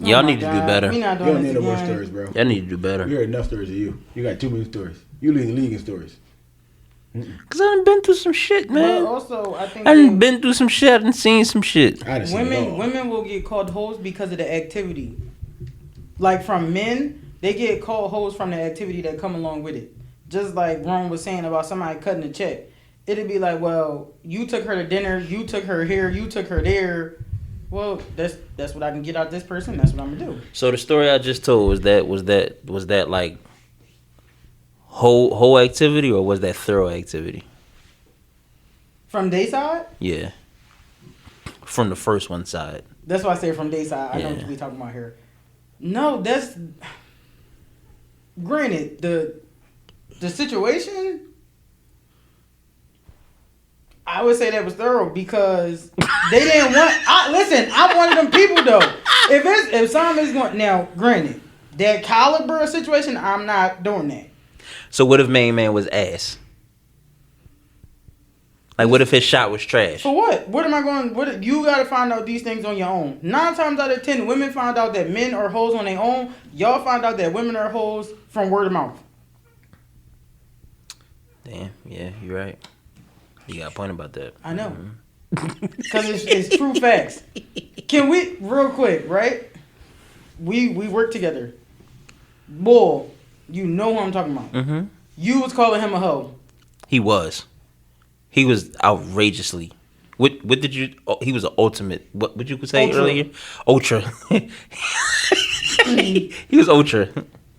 y'all need to do better. We not You doing don't this need no more again. stories, bro. Y'all need to do better. You heard enough stories of you. You got too many stories. You lead the league in stories. Cause I done been through some shit, But man. also, I think I done been through some shit. I done seen some shit. I done seen it all. women will get called hoes because of the activity. Like from men, they get called hoes from the activity that come along with it. Just like Ron was saying about somebody cutting a check. It'd be like, well, you took her to dinner, you took her here, you took her there. Well, that's what I can get out of this person. That's what I'm gonna do. So the story I just told was that like whole activity, or was that thorough activity? From day side, Yeah. From the first one side. that's why I say from day side. I know Yeah. what we talking about here. No, that's granted the situation. I would say that was thorough because they didn't want. Listen, I'm one of them people though. If somebody's going now, granted, that caliber of situation, I'm not doing that. So what if main man was ass? Like what if his shot was trash? For what? What am I going? What you got to find out these things on your own. 9 times out of 10, women find out that men are hoes on their own. Y'all find out that women are hoes from word of mouth. Damn, yeah, you're right. You got a point about that. I know. Because it's true facts. Can we, real quick, right? We work together. Boy, you know who I'm talking about. Mm-hmm. You was calling him a hoe. He was outrageously. What did you? Oh, he was an ultimate. What would you say Ultra. earlier? Ultra. He was ultra.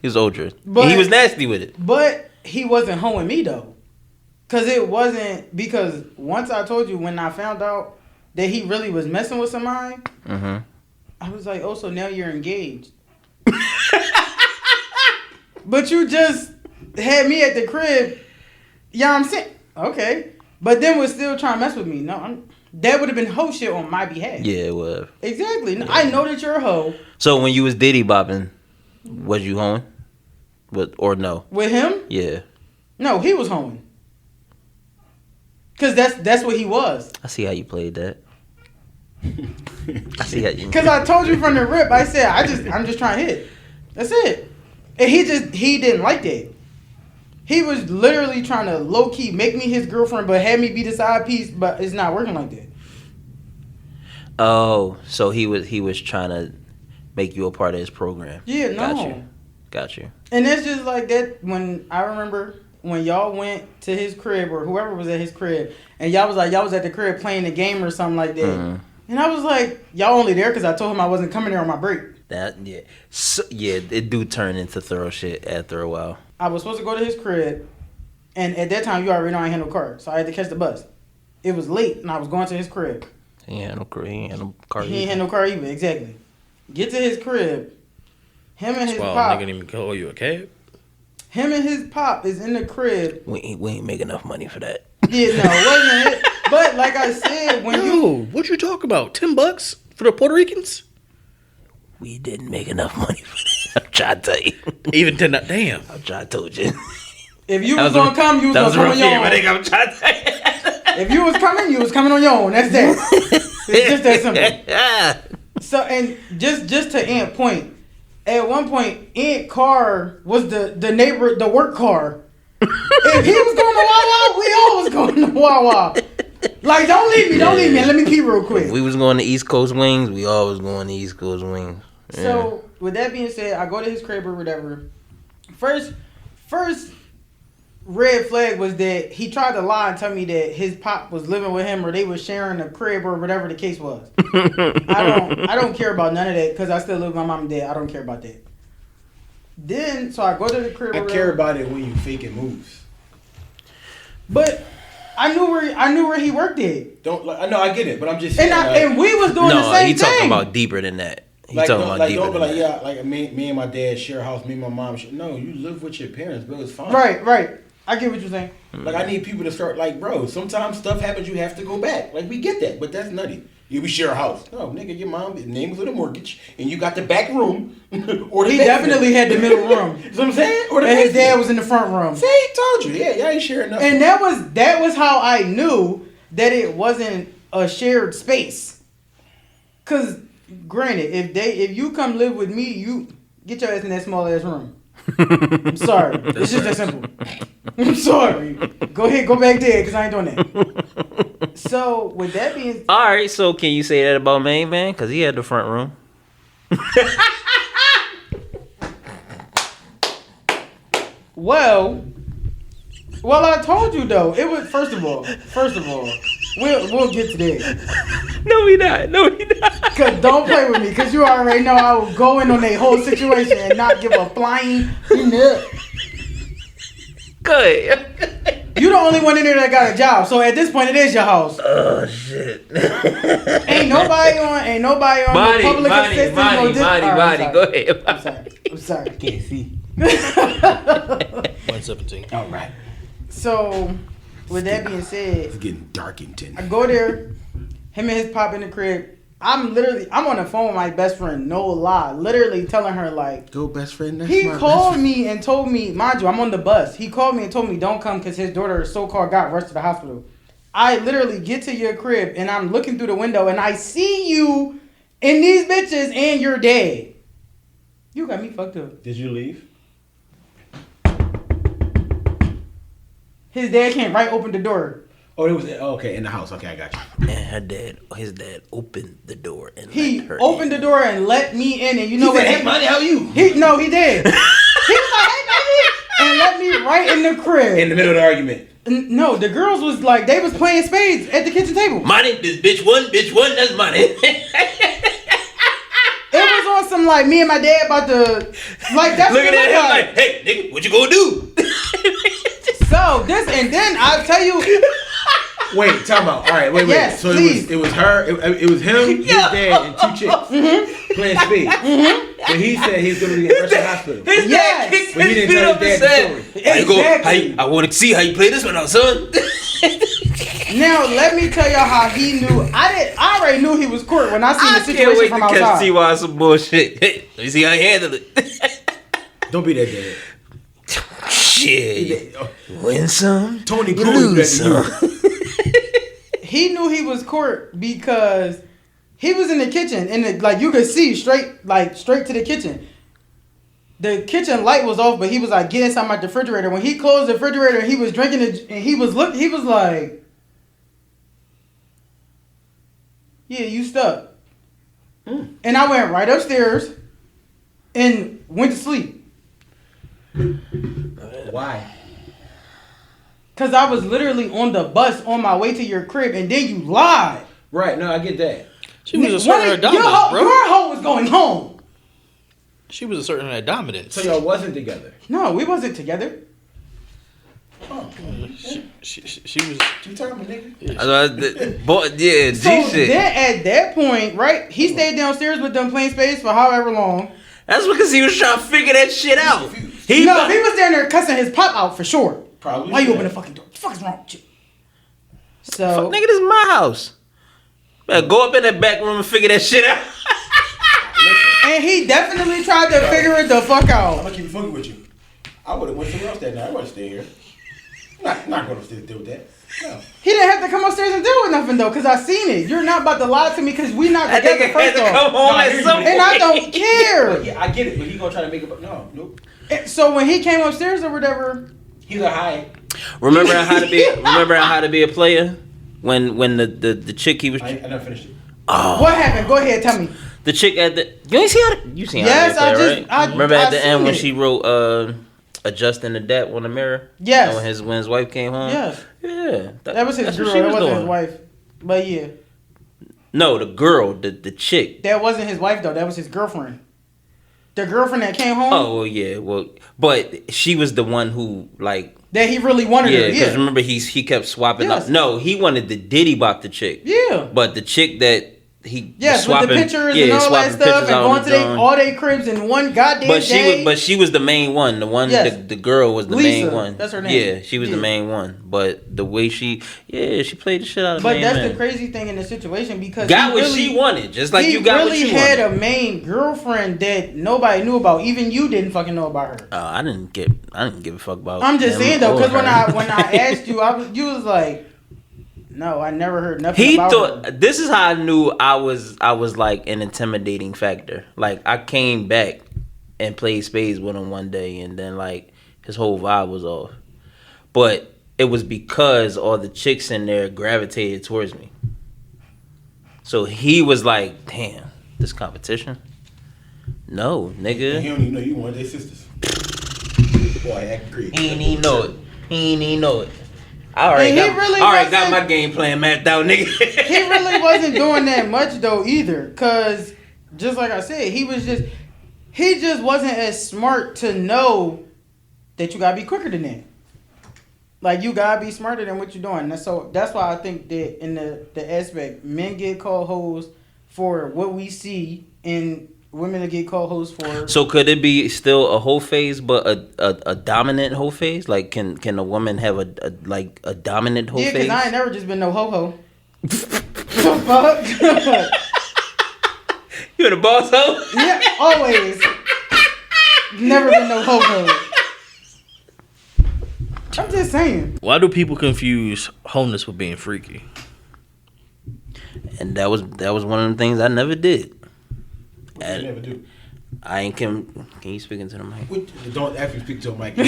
He was ultra. But- And he was nasty with it. But he wasn't hoeing me, though. Because it wasn't, because once I told you, when I found out that he really was messing with somebody, Mm-hmm. I was like, oh, so now you're engaged. But you just had me at the crib. Yeah, I'm saying, okay. But then was still trying to mess with me. No, that would have been hoe shit on my behalf. Yeah, it was. Exactly. I know that you're a hoe. So when you was diddy bopping, was you hoeing? Or no? With him? Yeah. No, he was hoeing. Because that's what he was. I see how you played that. I see how you. Because I told you from the rip, I said, I'm just trying to hit. That's it. And he didn't like that. He was literally trying to low key make me his girlfriend, but had me be the side piece. But it's not working like that. Oh, so he was trying to make you a part of his program. Yeah, no. Got you. And it's just like that. When I remember when y'all went to his crib or whoever was at his crib, and y'all was at the crib playing the game or something like that. Mhm. And I was like, y'all only there because I told him I wasn't coming there on my break. That yeah. So, yeah, it do turn into thorough shit after a while. I was supposed to go to his crib, and at that time you already know I had no car, so I had to catch the bus. It was late, and I was going to his crib. He ain't had no car. He ain't had no car either. Exactly. Get to his crib. Him and his Well, pop. nigga didn't even call you a cab. Him and his pop is in the crib. We ain't make enough money for that. Yeah, no, it wasn't it. But like I said, when you Yo, what you talk about? $10 for the Puerto Ricans? We didn't make enough money for that. I'm trying to tell you. Even $10. Damn. I'm trying to tell you. if you That was was gonna a- come, you was That gonna was a come rough on your year, own. my nigga. I'm trying to tell you. If you was coming on your own. That's that. It's just that simple. Yeah. So and just to Ant point, at one point Ant car was the work car. If he was going to Wawa, we all was going to Wawa. Like don't leave me. Let me pee real quick. If we was going to East Coast Wings, we always going to East Coast Wings. Yeah. So with that being said, I go to his crib or whatever. First red flag was that he tried to lie and tell me that his pop was living with him or they were sharing a crib or whatever the case was. I don't care about none of that because I still live with my mom and dad. I don't care about that. Then so I go to the crib. I or care whatever, about it when you faking moves. but I knew where he worked at, Don't like, I know I get it, but I'm just saying. and we was doing the No, same he thing. talking about deeper than that. He Like, talking don't, about like, deeper don't be than like, that. yeah, like me and my dad share a house. Me and my mom share. No, you live with your parents, bro. It's fine. Right. I get what you're saying. Like, I need people to start, like, bro, sometimes stuff happens, you have to go back. Like, we get that, but that's nutty. Yeah, we share a house. No, nigga, your mom, the name was on the mortgage, and you got the back room. Or the He basement. definitely had the middle room. You know what I'm saying? Or the And his basement. dad was in the front room. See, he told you. Yeah, y'all ain't sharing nothing. And that was how I knew that it wasn't a shared space. Cause granted, if you come live with me, you get your ass in that small ass room. I'm sorry. It's just that simple. I'm sorry. Go ahead, go back there, cause I ain't doing that. So with that being All right, so can you say that about Main Man? Because he had the front room. well, I told you though. It was first of all, we'll get to that. No, he not. Cause don't play with me, cause you already know I will go in on a whole situation and not give a flying nut. Good. You the only one in there that got a job, so at this point it is your house. Oh shit. Ain't nobody on no public assistance. no dis- All right, I'm Go sorry. ahead. I'm sorry. Can't see. 117. All right. So, with that being said, It's getting Darkington. I go there, him and his pop in the crib. I'm on the phone with my best friend, no lie, literally telling her like, Go, best friend. That's he my called best me and told me, mind you, I'm on the bus. He called me and told me don't come because his daughter so-called got rushed to the hospital. I literally get to your crib and I'm looking through the window and I see you and these bitches and your dad. You got me fucked up. Did you leave? His dad came right open the door. Oh, it was okay in the house. Okay, I got you. And his dad opened the door and He let her opened in. the door and let me in, and you know He what? said, "Hey, money, how you?" He did. He was like, "Hey, baby," and let me right in the crib. In the middle of the argument. No, the girls was like, they was playing spades at the kitchen table. Money, this bitch won, that's money. It was on some like me and my dad about to like that's Looking what at it him looked like, hey, nigga, what you gonna do? So this and then I'll tell you. Wait, time out. All right, wait. Yes, So please. it was her. It was him, his dad, and two chicks playing spades. But he said he was going to be in the hospital. His Yes. dad kicked But he his didn't feet tell up his and dad the said, story. how you go? Exactly. I want to see how you play this one out, son. Now let me tell y'all how he knew. I already knew he was court when I seen the situation from catch outside. T.Y. some bullshit. Hey, let me see how he handle it. Don't be that dad. Shit. Oh, Win some, Tony you Cruz lose better some. He knew he was court because he was in the kitchen and like you could see straight to the kitchen. The kitchen light was off, but he was like getting something out the refrigerator. When he closed the refrigerator, he was drinking it and he was like, "Yeah, you stuck." And I went right upstairs and went to sleep. Why? Cause I was literally on the bus on my way to your crib, and then you lied. Right. No, I get that. She was asserting her dominance, bro. Your hoe was going home. She was asserting her dominance. So y'all wasn't together. No, we wasn't together. She was. You talking about nigga? Boy, yeah, G So shit. then at that point, right, he stayed downstairs with them playing spades for however long. That's because he was trying to figure that shit out. He was down there cussing his pop out for sure. Probably. Why you should. open the fucking door? What the fuck is wrong with you? Fuck, So nigga, this is my house. Better go up in that back room and figure that shit out. and he definitely tried to figure it the fuck I'm out. gonna keep it fucking with you. I would have went somewhere else that night. I wouldn't stay here. Not going to deal with that. No. He didn't have to come upstairs and deal with nothing though, cause I seen it. You're not about to lie to me, cause we not That together nigga had first to off. come home No, I at hear you. some And I point. don't care. Yeah, I get it, but he gonna try to make it. No, nope. So when he came upstairs or whatever, He's a high. Remember how to be a player? When the chick he was I never finished it. what happened? Go ahead, tell me. the chick at the you ain't see how you seen Yes, how to be a I player, just- right? I- Remember at I the end seen when it. she wrote adjusting the depth on the mirror? Yes. And when his wife came home? Yes. Yeah. That was his that's girl. what she That was wasn't doing. his wife. But yeah, No, the girl, the chick. that wasn't his wife though. That was his girlfriend. The girlfriend that came home. Oh well, yeah, but she was the one who like That he really wanted her. because Yeah. remember he kept swapping Yes. up. No, he wanted the Diddy Bop the chick. Yeah. But the chick that Yes, with the pictures and all that stuff, and going to all their cribs in one goddamn day. But she was the main one. The one, the girl was the Lisa, main one. that's her name. Yeah, she was the main one. But the way she played the shit out of. But that's the crazy thing in the situation because got what she wanted, just like you got what you wanted. He really had a main girlfriend that nobody knew about. Even you didn't fucking know about her. I didn't give a fuck about. I'm just saying though, because when I asked you, you was like. No, I never heard nothing about her. This is how I knew I was like an intimidating factor. Like I came back and played spades with him one day and then like his whole vibe was off. But it was because all the chicks in there gravitated towards me. So he was like, damn, this competition? No, nigga. He don't even know you one of their sisters. Boy, I agree. He ain't even know it. I already got my game plan mapped out, nigga. He really wasn't doing that much though either, cause just like I said, he just wasn't as smart to know that you gotta be quicker than that. Like you gotta be smarter than what you're doing. That's why I think that in the aspect, men get called hoes for what we see, and women that get called hoes for. So could it be still a hoe phase, but a dominant hoe phase? Like can a woman have a dominant hoe phase? Yeah, because I ain't never just been no ho-ho. Fuck. You a boss hoe? Yeah, always. Never been no ho-ho. I'm just saying. Why do people confuse wholeness with being freaky? And that was one of the things I never did. What you never do? I ain't can you speak into the mic? Don't ever speak to a mic. Don't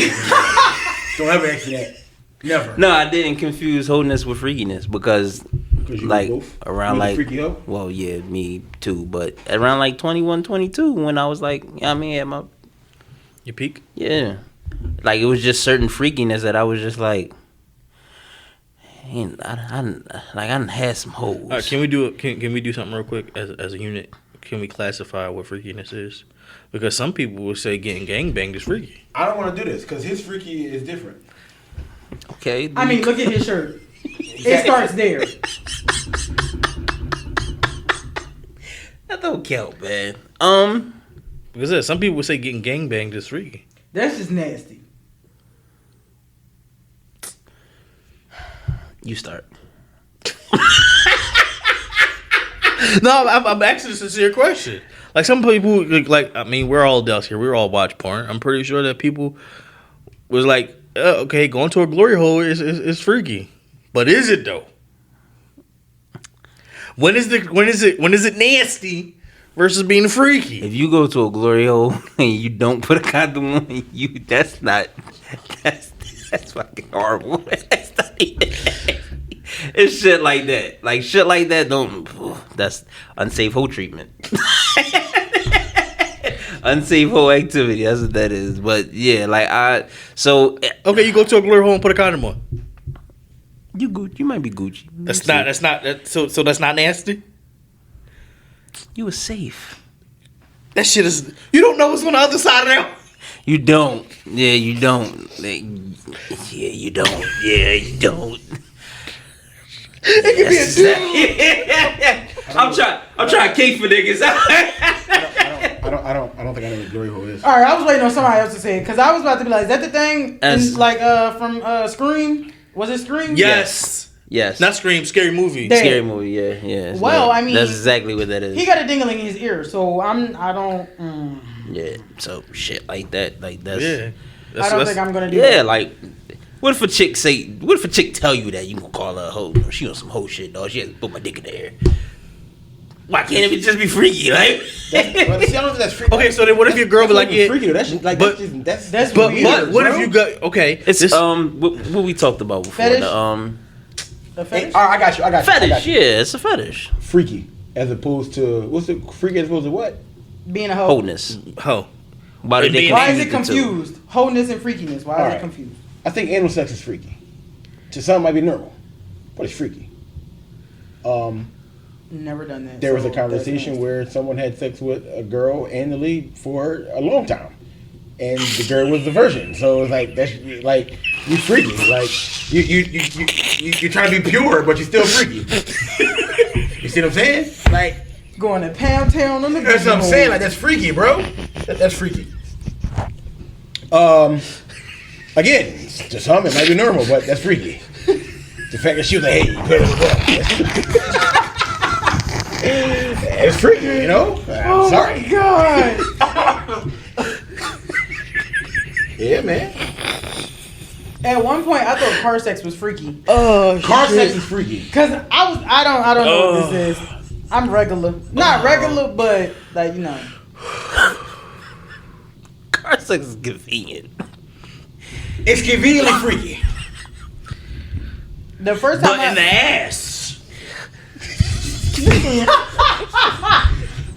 ever ask me that. Never. No, I didn't confuse wholeness with freakiness because you like both? around You like freaky hoe? well yeah me too, but around like 21, 22 when I was like I mean at my Your peak? yeah, like it was just certain freakiness that I was just like. I done had some hoes. All right, can we do something real quick as a unit? Can we classify what freakiness is? Because some people will say getting gangbanged is freaky. I don't want to do this because his freaky is different. Okay. I mean, look at his shirt. It starts there. That don't count, man. Because some people would say getting gangbanged is freaky. That's just nasty. You start. No, I'm asking a sincere question. Like some people, like I mean, we're all adults here. We all watch porn. I'm pretty sure that people was like, okay, going to a glory hole is freaky, but is it though? When is it nasty versus being freaky? If you go to a glory hole and you don't put a condom on, that's fucking horrible. That's not even it's shit like that. Like shit like that that's unsafe hoe treatment. Unsafe hoe activity. That's what that is. But yeah, like okay, you go to a glory hole and put a condom on. You might be Gucci. So that's not nasty. You were safe. That shit is. You don't know what's on the other side of that. You don't. Yeah, you don't. Yeah, you don't. Yeah, you don't. It could be a dude. I'm trying to cake for niggas. I don't think I know what glory hole is. All right, I was waiting on somebody else to say it because I was about to be like, is that the thing? From Scream? Was it Scream? Yes. Yes. Not Scream. Scary movie. Damn. Scary movie. Yeah. Well, I mean, that's exactly what that is. He got a dingling in his ear, so I don't. Yeah. So shit like that. Like that's. Yeah. I don't think I'm gonna do that. Yeah, like. What if a chick tell you that you gonna call her a hoe? She on some hoe shit, dog. She has to put my dick in the air. Why can't it just be freaky? Like, see, I don't think that's freaky. Okay, so then what if your girl be like, yeah, freaky? That's like but that's but weird, what bro. if you go? Okay, it's what we talked about before. Fetish? The fetish? All right, I got you. Fetish, yeah, it's a fetish. Freaky, as opposed to what's the freaky as opposed to what? Being a hoe. Wholeness. hoe. Why is it confused? Wholeness and freakiness. Why is it confused? I think anal sex is freaky. To some, it might be normal, but it's freaky. Never done that. There was a conversation where someone had sex with a girl anally for a long time, and the girl was the virgin. So it was like that's like you freaky. Like you're trying to be pure, but you're still freaky. You see what I'm saying? Like Going to Pound Town on the That's what I'm booty saying. hole. Like that's freaky, bro. That's freaky. Again, to some it might be normal, but that's freaky. The fact that she was like, "Hey, you put it up." It's freaky, you know. I'm sorry. God. Yeah, man. At one point, I thought car sex was freaky. Car sex is freaky. Cause I don't know what this is. I'm regular, not regular, but like you know. Car sex is convenient. It's conveniently freaky. The first time But in the ass.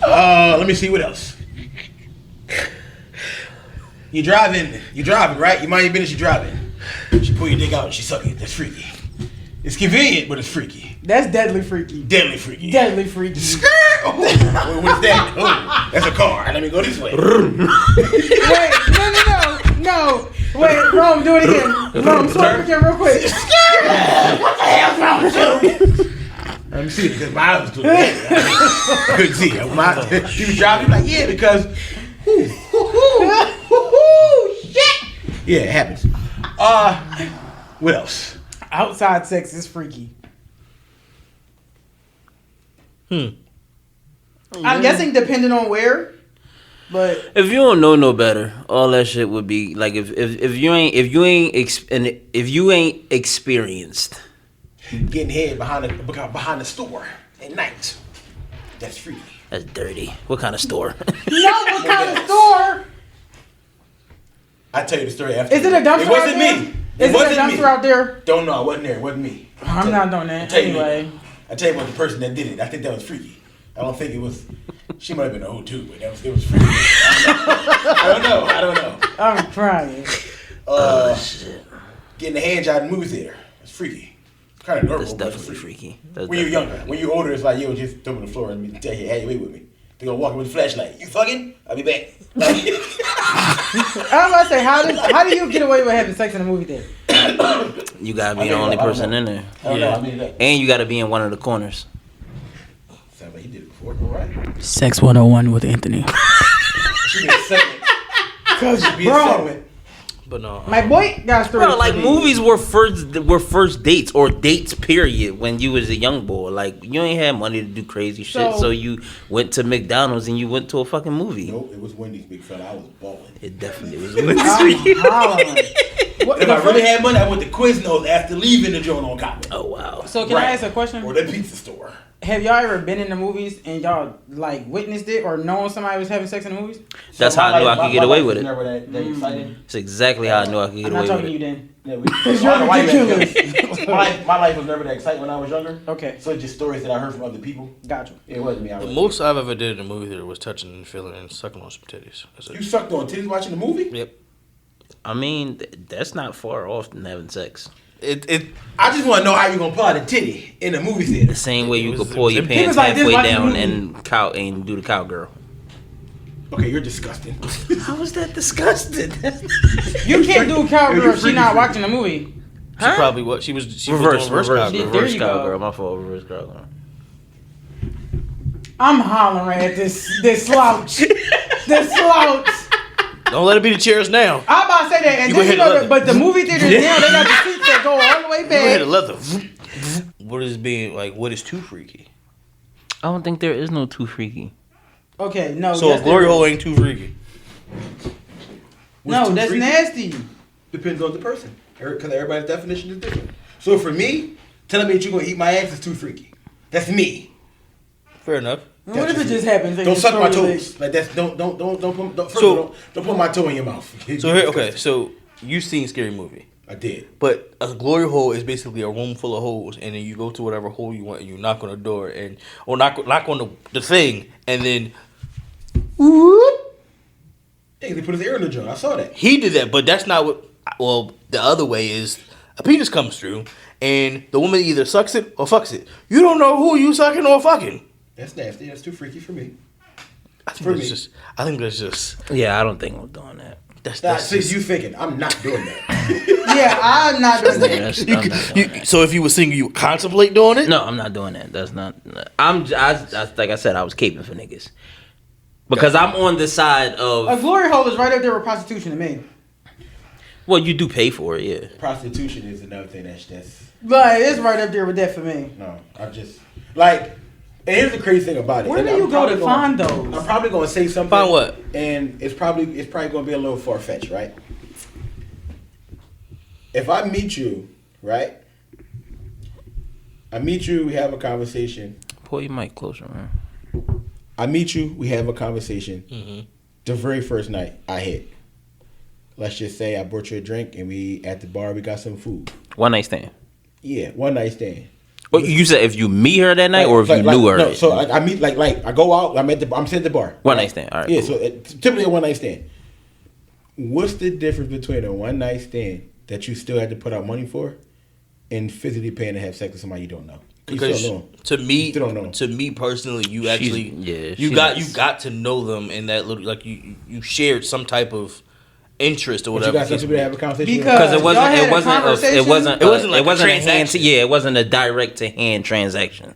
Let me see what else. You driving, right? You mind your business, you driving. She pull your dick out and she suck it. That's freaky. It's convenient, but it's freaky. that's deadly freaky. Deadly freaky. Deadly freaky. Oh, what's that? Oh, that's a car. Let me go this way. Wait, no. Wait, Rome, do it again. Rome, swap again real quick. Let me see it because my eyes was too bad. I couldn't see it. She was driving like, yeah, because shit. Yeah, it happens. What else? Outside sex is freaky. I'm guessing depending on where, but If you don't know no better, all that shit would be like if you ain't experienced. Getting head behind the store at night. That's freaky. That's dirty. What kind of store? no, what kind of store? I'll tell you the story after. Is it a dumpster It wasn't out there? me. Is it a dumpster out there? Don't know. I wasn't there. It wasn't me. I'm not doing that. Tell you Anyway. I tell you what, the person that did it, I think that was freaky. I don't think it was. She might have been old too, but it was freaky. I don't know. I'm crying. Getting the hand job in the movie theater. It's freaky. It's kind of normal. That's but it's definitely freaky. That's When you're definitely younger, when you're older, it's like, yo, just throw me on the floor and tell you, hey, wait with me. They're gonna walk in with a flashlight. You fucking? I'll be back. I was about to say, how do you get away with having sex in a movie theater? You gotta be the only person in there, I don't know. I mean, like, and you gotta be in one of the corners. sound like you did it before. All right. Sex 101 with Anthony. Should be a segment. Should be a Bro. segment. But no. My boy got stories. Bro, like for me. movies were first dates or dates period when you was a young boy. Like you ain't had money to do crazy shit, so you went to McDonald's and you went to a fucking movie. Nope, it was Wendy's, big fella. I was balling. It definitely was. I'm hollering. What, If the I really first- had money, I went to Quiznos after leaving the joint on Cotton. Oh wow. So can I ask a question? Or the pizza store. Have y'all ever been in the movies and y'all like witnessed it or known somebody was having sex in the movies? That's how I knew I could get away with it. Never that exciting. It's exactly how I knew I could get I'm not away talking with to you it. then. Yeah, Because you're ridiculous. my life was never that exciting when I was younger. Okay, So it's just stories that I heard from other people. got you. It wasn't me. I The was most I've ever did in a movie theater was touching and feeling and sucking on some titties. That's You it. sucked on titties watching the movie? Yep. I mean, that's not far off from having sex. It I just want to know how you gonna pull out a titty in a movie theater. The same way you It was could pull your he pants was like this halfway watching down the and do the cowgirl. Okay, you're disgusting. How was that disgusting? You can't do cowgirl You're if she's not freaky. watching the movie. she probably what she was reverse doing cowgirl. There reverse you go. cowgirl. My fault. Reverse cowgirl. I'm hollering at this slouch. This slouch. Don't let it be the chairs now. I'm about to say that, and You then go you ahead know, and but the movie theaters now they got the seats that go all the way You go ahead and back. leather. What is being like? What is too freaky? I don't think there is no too freaky. Okay, no. So yes, a glory there is. hole ain't too freaky. No, too that's freaky? nasty. Depends on the person. Because everybody's definition is different. So for me, telling me that you're gonna eat my ass is too freaky. That's me. Fair enough. What if it just happens? Don't suck my toes. Like that's don't put my toe in your mouth. So here, okay. So you've seen Scary Movie, I did. but a glory hole is basically a room full of holes, and then you go to whatever hole you want, and you knock on the door, and or knock on the thing, and then Hey, they put his ear in the joint. I saw that. he did that. But that's not what. Well, the other way is a penis comes through, and the woman either sucks it or fucks it. You don't know who you sucking or fucking. That's nasty. That's too freaky for me. I think For that's me. just. I think that's just. Yeah, I don't think I'm doing that. That's Nah, that's see, just, you thinking I'm not doing that. Yeah, I'm not doing that. That's, I'm not doing that. So if you were single, you would contemplate doing it? No, I'm not doing that. That's not. Like I said, I was caping for niggas because I'm on the side A of. glory hole is right up there with prostitution to me. Well, you do pay for it, yeah. Prostitution is another thing that's Like, it's right up there with that for me. no. I just like. And here's the crazy thing about it. Where And do I'm you go probably to gonna- find those? I'm probably gonna say something. Find what? And it's probably going to be a little far fetched, right? If I meet you, right? I meet you, we have a conversation. Pull your mic closer, man. I meet you, we have a conversation. Mm-hmm. The very first night I hit. Let's just say I brought you a drink and we at the bar we got some food. One night stand. Yeah, one night stand. Well, you said if you meet her that night or if you knew her. No, so I meet like I go out. I'm sitting at the bar. One night stand. All right. Yeah, cool. so typically a one night stand. What's the difference between a one night stand that you still had to put out money for, and physically paying to have sex with somebody you don't know? You Because still know 'em. to me, You still don't know 'em. to me personally, you She's- actually, yeah, you she's got nice. to know them in that little, like you shared some type of interest or But you whatever. got some people to have a conversation. Because Because y'all had a conversation? it wasn't It wasn't like a a hand. transaction. Yeah, it wasn't a direct to hand transaction.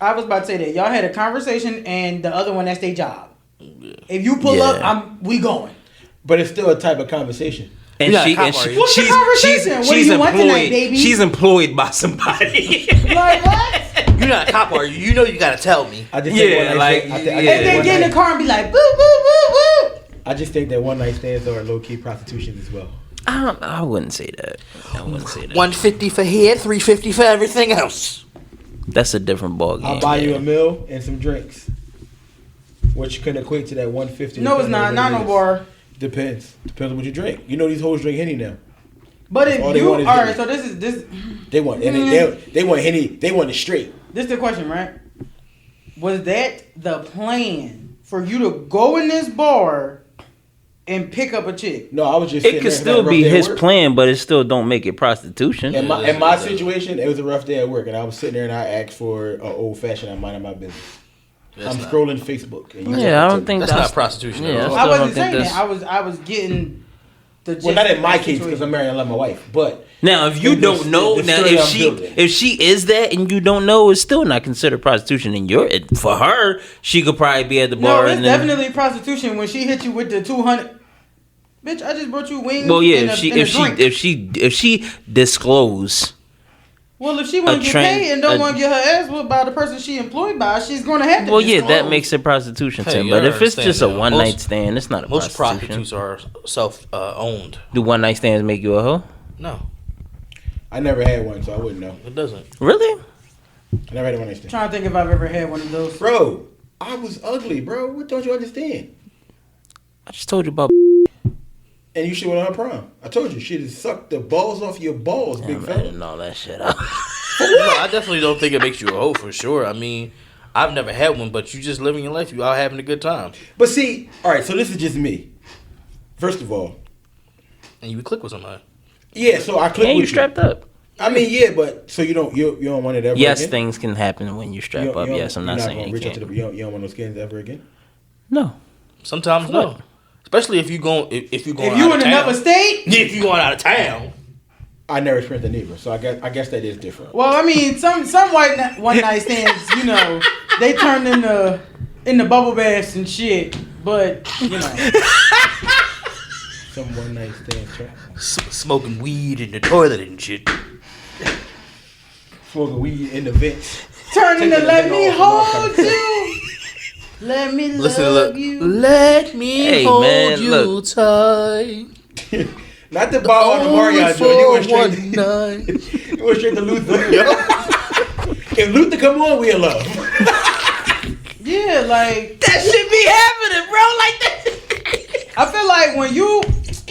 I was about to say that y'all had a conversation, and the other one that's their job. If you pull Yeah. up, we going. but it's still a type of conversation. And You got a she cop and she, already. What's the she's conversation? What do you want employed. tonight, baby? She's employed by somebody. Like what? You're not a cop, are you? You know you gotta tell me. I just Yeah, think one night like, stand- I yeah. think And then one get in the night- car and be like, boo, boo, boo, boo. I just think that one night stands are low key prostitution as well. I wouldn't say that. I wouldn't say that. 150 for head, 350 for everything else. That's a different ball game. I'll buy you yeah. a meal and some drinks, which can equate to that 150. No, it's not. Not no bar. Depends on what you drink. You know these hoes drink Henny now. But if All they you, want is all right, Henny. so this is this. They want and they want Henny. They want it straight. This is the question, right? Was that the plan for you to go in this bar and pick up a chick? No, I was just. It sitting could there, still had a rough be day at his work. plan, but it still don't make it prostitution. In my situation, it was a rough day at work, and I was sitting there and I asked for an old fashioned. I'm minding my business. I'm scrolling Facebook. And you Yeah, I talking don't to think That's not prostitution at Yeah, all. I I still wasn't don't think saying that's- that. I was getting the. me. Well, not gist in my of the case because I'm situation. married and I love my wife, but Now, if you The- don't know, the now story I'm building. if she is that and you don't know, it's still not considered prostitution. And for her, she could probably be at the No, bar. it's and then, definitely prostitution when she hit you with the 200. Bitch, I just brought you wings. Well, yeah, and if a, she and a if she drink. if she disclose, Well, if she want to get train- paid and don't a- want to get her ass whooped by the person she employed by, she's going to have to. well, yeah, disclose. that makes it prostitution. Hey, Tim. you But if it's understand just a that. one night Most- stand, it's not a Most prostitution. prostitutes are self-owned. Do one night stands make you a hoe? No, I never had one, so I wouldn't know. it doesn't. Really? I never had one night stand. Trying to think if I've ever had one of those. Bro, I was ugly, bro. What don't you understand? I just told you about. And you should went on her prom. I told you, she'd have sucked the balls off your balls, big I'm fella. editing all that shit out. No, I definitely don't think it makes you a hoe for sure. I mean, I've never had one, but you just living your life. You out having a good time, But see, all right, so this is just me. First of all, and you would click with somebody. yeah, so I click And with you strapped up. I mean, yeah, but so you don't want it ever Yes, again? things can happen when you strap You up. don't- Yes, I'm you're not gonna saying you reach out can't. to you don't want those skins ever again? No. Sometimes What? no, especially if you going if you going If you out in of another town. state, Yeah, if you going out of town. I never experienced that neither, so I guess that is different. well, I mean, some one night stands, you know, they turn into bubble baths and shit. But you know, Some one night stand trap. Smoking weed in the toilet and shit. Smoking weed in the vents. turn into Taking let the me thing off hold you, let me Listen to love look. you. Let me Hey, hold man, you look. tight. Not the ball on the Mario joint. You went straight to, night. you went straight to Luther. If Luther come on, we in love. Yeah, like That should be happening, bro. Like that. I feel like when you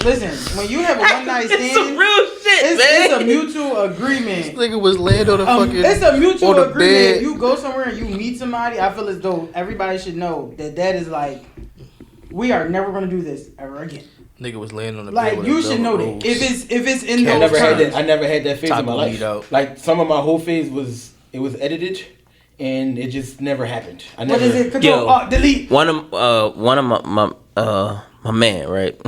listen, when you have a one night It's some stand, real shit, it's a man. mutual agreement. Nigga was laying on the fucking. It's a mutual on the agreement. bed. If you go somewhere and you meet somebody, I feel as though everybody should know that is like, we are never gonna do this ever again. Nigga was laying on the bed. Like with you a should velvet know rose. that if it's in I those never had terms. that. I never had that phase in my Taco life. meat out. Like some of my whole phase was edited, and it just never happened. I What never. is it? Control Yo. Alt Delete. One of my man, right?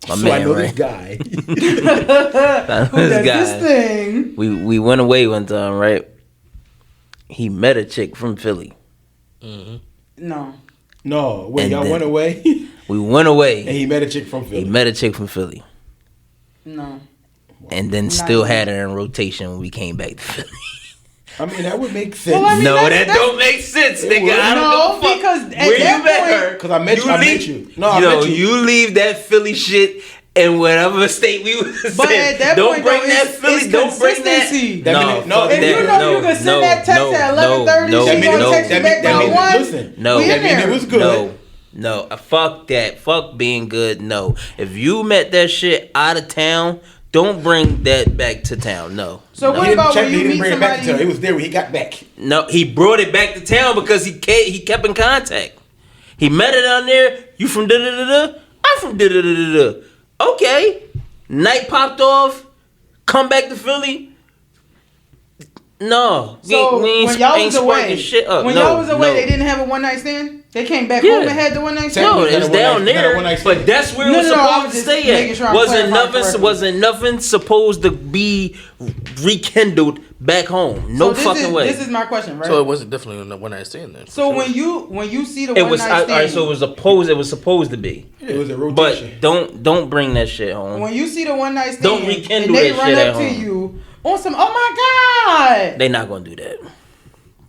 My So I man, know right? this guy. I know Who does this this guy. thing? We went away one time, right? He met a chick from Philly. No. No, wait, And y'all then- went away, We went away. and he met a chick from He Philly. met a chick from Philly, No. and then still had her in rotation when we came back to Philly. I mean, that would make sense. Well, I mean, No, that's- that don't make sense, nigga. would. I don't No, give a fuck because at where that you met point- her. Because I met you. I met you. No, I Yo, met you. you leave that Philly shit in whatever state we was But in. at that Don't point, bring though, that it's Philly. Don't bring that. consistency. That No, minute- no, fuck if that. you know you can send that text at 11:30, no, she That gonna mean- text you back that by mean- 1. Listen, No, We in that mean there. it was good. No, fuck that. Fuck being good. No, if you met that shit out of town, don't bring that back to town. No. So no. what He didn't about check. when He you didn't meet bring it back to town. He somebody? was there when he got back. No, he brought it back to town because he kept in contact. He met her down there. You from da da da da? I'm from da da da da da. Okay. Night popped off. Come back to Philly. No. So we when y'all was sparking away, shit up. when No, y'all was away, no. they didn't have a one night stand. They came back Yeah. home and had the one night No, stand. We it's got a down one-night- we got a there, one-night but stand. that's where No, it was no, I was supposed to just stay making at. sure I'm Wasn't clarifying nothing? correctly. Wasn't nothing supposed to be rekindled back home? No So this fucking is, way. This is my question, right? So it wasn't definitely a one night stand then. for So sure. when you see the It one was night all stand, right. So it was supposed. It was supposed to be. It was a rotation. But don't bring that shit home. when you see the one night stand, Don't rekindle and they that run shit up at to home. you on some, oh my god, They not gonna do that.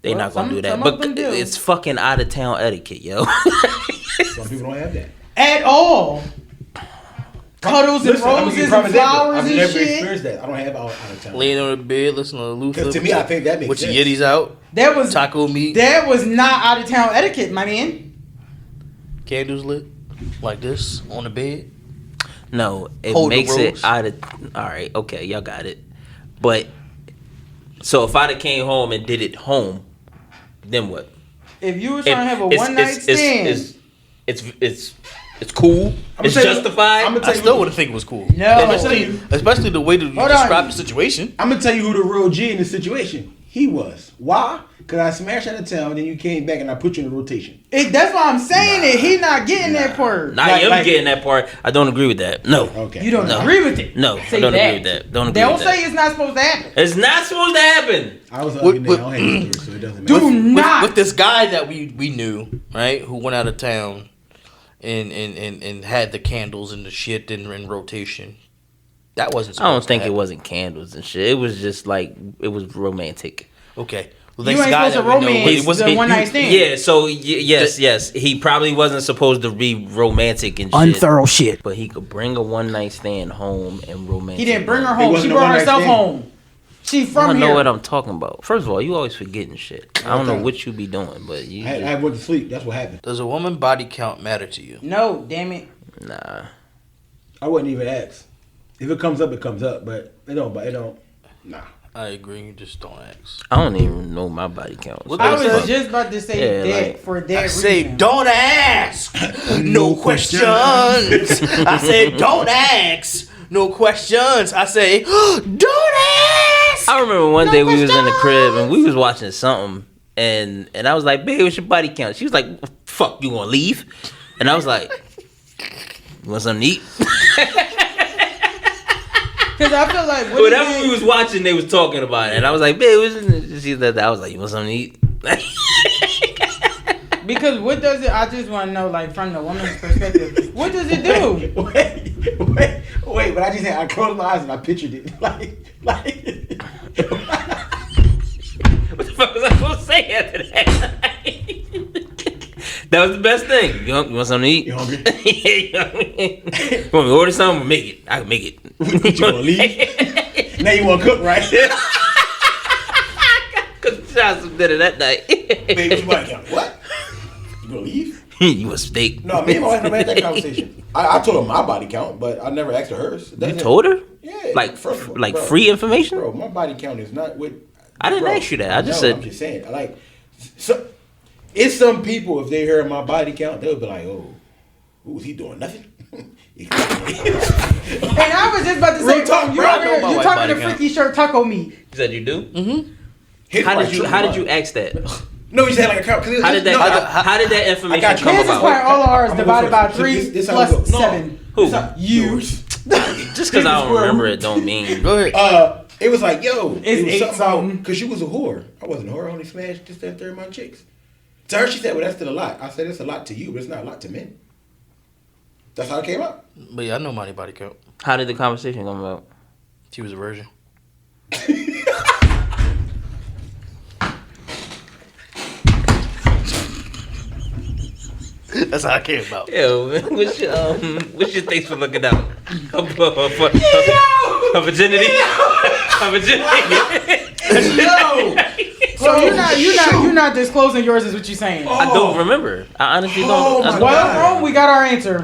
They Well, not gonna some- do that. some But of them do. it's fucking out of town etiquette, yo. Some people don't have that. at all. Cuddles and Listen, I'm gonna give you roses a prime and example. flowers I've and never shit. experienced that. I don't have out of town. Laying on the bed, listening to Luther. 'Cause to me, I think that makes with your sense. yitties out, That was taco meat, not out of town etiquette, my man. candles lit, like this on the bed. No, it Hold the makes it rose. out of. All right, okay, y'all got it. But so if I'd have came home and did it home, then what? If you were trying to have a one night it's, stand, it's cool. It's tell you- justified. I'm gonna I tell you. still wouldn't think it was cool. No. especially the way that you Hold on. described the situation. I'm gonna tell you who the real G in this situation. He was. Why? Because I smashed out of town, then you came back and I put you in a rotation. that's why I'm saying it. He not getting that part. I am like- getting that part. I don't agree with that. No. Okay. You don't No. agree with it. No, Say I don't that. agree with that. Don't agree Don't with say that. it's not supposed to happen. It's not supposed to happen. I was With- ugly now. with- I don't have this story, so it doesn't Do matter. not. With this guy that we knew, right, who went out of town and had the candles and the shit in rotation. That wasn't. I don't supposed to think it happen. wasn't candles and shit. It was just like it was romantic. Okay. Well, You this ain't guy supposed to that we know, romance he was- the he- one night stand. Yeah, so yes. He probably wasn't supposed to be romantic and shit. shit. But he could bring a one night stand home and romantic. He didn't bring her It home. She wasn't a brought one-night herself stand. home. She I from don't know here. what I'm talking about. First of all, you always forgetting shit. I don't know Okay. what you be doing, but you I went to sleep. That's what happened. Does a woman body count matter to you? No, damn it. nah. I wouldn't even ask. If it comes up, it comes up. But it don't. Nah. I agree. You just don't ask. I don't even know my body count. What I the was fuck? just about to say Yeah, that like, for that I reason. say don't ask. No questions. I say don't ask. No questions. I say don't ask. I remember one day we was in the crib and we was watching something and I was like, babe, what's your body count? She was like, fuck, you gonna leave? And I was like, you want something to eat? Because I feel like what Whatever is we it- was watching, they was talking about it. And I was like, babe, I was like, you want something to eat? Because what does it? I just want to know, like, from the woman's perspective, what does it do? Wait, but I just had, I closed my eyes and I pictured it. Like. What the fuck was I supposed to say after that? That was the best thing. You want something to eat? You hungry? You want me to order something? Make it. I can make it. You gonna leave? Now you want to cook, right? Cause shot some dinner that night. Baby, what's your body count? What? You gonna leave? You want steak? No, me and my wife never had that conversation. I told her my body count, but I never asked her hers. You told her? Yeah. Like, first of all, like bro, free information? Bro, my body count is not what. I didn't bro, ask you that. I just no, said. I'm just saying. So, it's some people, if they hear my body count, they'll be like, oh, was he doing nothing? And I was just about to say, Real talk, you bro. I know over about here, you white talking body to count. freaky shirt taco meat. You said you do? His How probably did you? triple How did mine. you ask that? No, you said like a count. How did that? How did that information got you. come His is about? probably all of ours I'm divided gonna by go 3 first. This how it plus goes. No. 7. Who? You. Just because I don't remember it don't mean. Go ahead. It was like, yo, It's it was eight something something. about, because you was a whore. I wasn't a whore. I only smashed just that third amount of chicks. To her, she said, well, that's still a lot. I said, it's a lot to you, but it's not a lot to men. That's how it came up. But yeah, I know Money Body Count. How did the conversation come about? She was a virgin. That's how I came about. Yo, man, what's your thanks for looking out? Her virginity. Her virginity. Yo. So you're not disclosing yours is what you're saying. I don't remember. I honestly don't. Oh, I my don't- Well, we got our answer.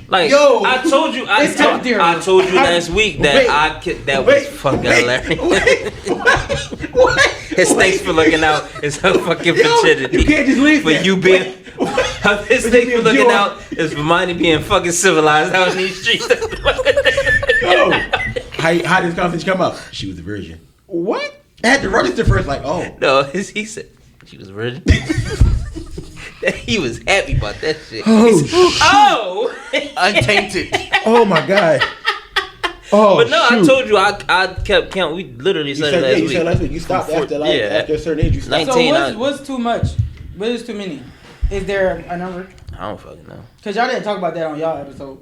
Like, Yo. I told you. I It's out there. told you last week that that was fucking hilarious. His thanks for looking out is her fucking virginity. You can't just leave For that. you being. His thanks for looking Yo. out is for mine being fucking civilized out in these streets. Yo. How did this conversation come up? She was a virgin. What? I had to register first, like, oh. No, he said she was a virgin. He was happy about that shit. Oh, Untainted. Oh, my God. Oh, but no, shoot. I told you I kept count. We literally You said said, it last you week. said last week. You stopped From after, four- like, yeah. after a certain age. You stopped. 19. So what's too much? What is too many? Is there a number? I don't fucking know. Because y'all didn't talk about that on y'all episode.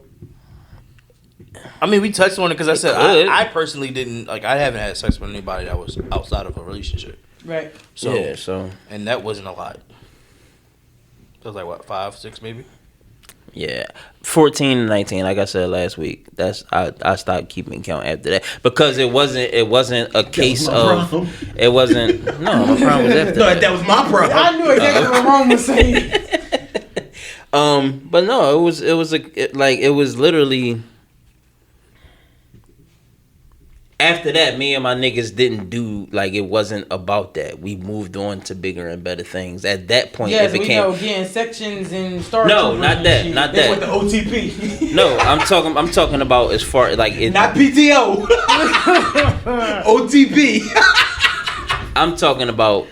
I mean, we touched on it because I said could. I personally didn't like. I haven't had sex with anybody that was outside of a relationship. Right. So Yeah, so and that wasn't a lot. That was like what 5, 6 maybe. yeah, 14 and 19. Like I said last week, that's I stopped keeping count after that because it wasn't a case my of problem. it wasn't no my problem was after No, that. that was my problem. I knew exactly what Rome was saying. But no, it was literally. After that, me and my niggas didn't do like it wasn't about that. We moved on to bigger and better things. At that point, Yes, it we became know getting sections and Star No, Troopers not and that, shit. not That's that. what the OTP. no. I'm talking about as far like it. Not PTO. OTP. I'm talking about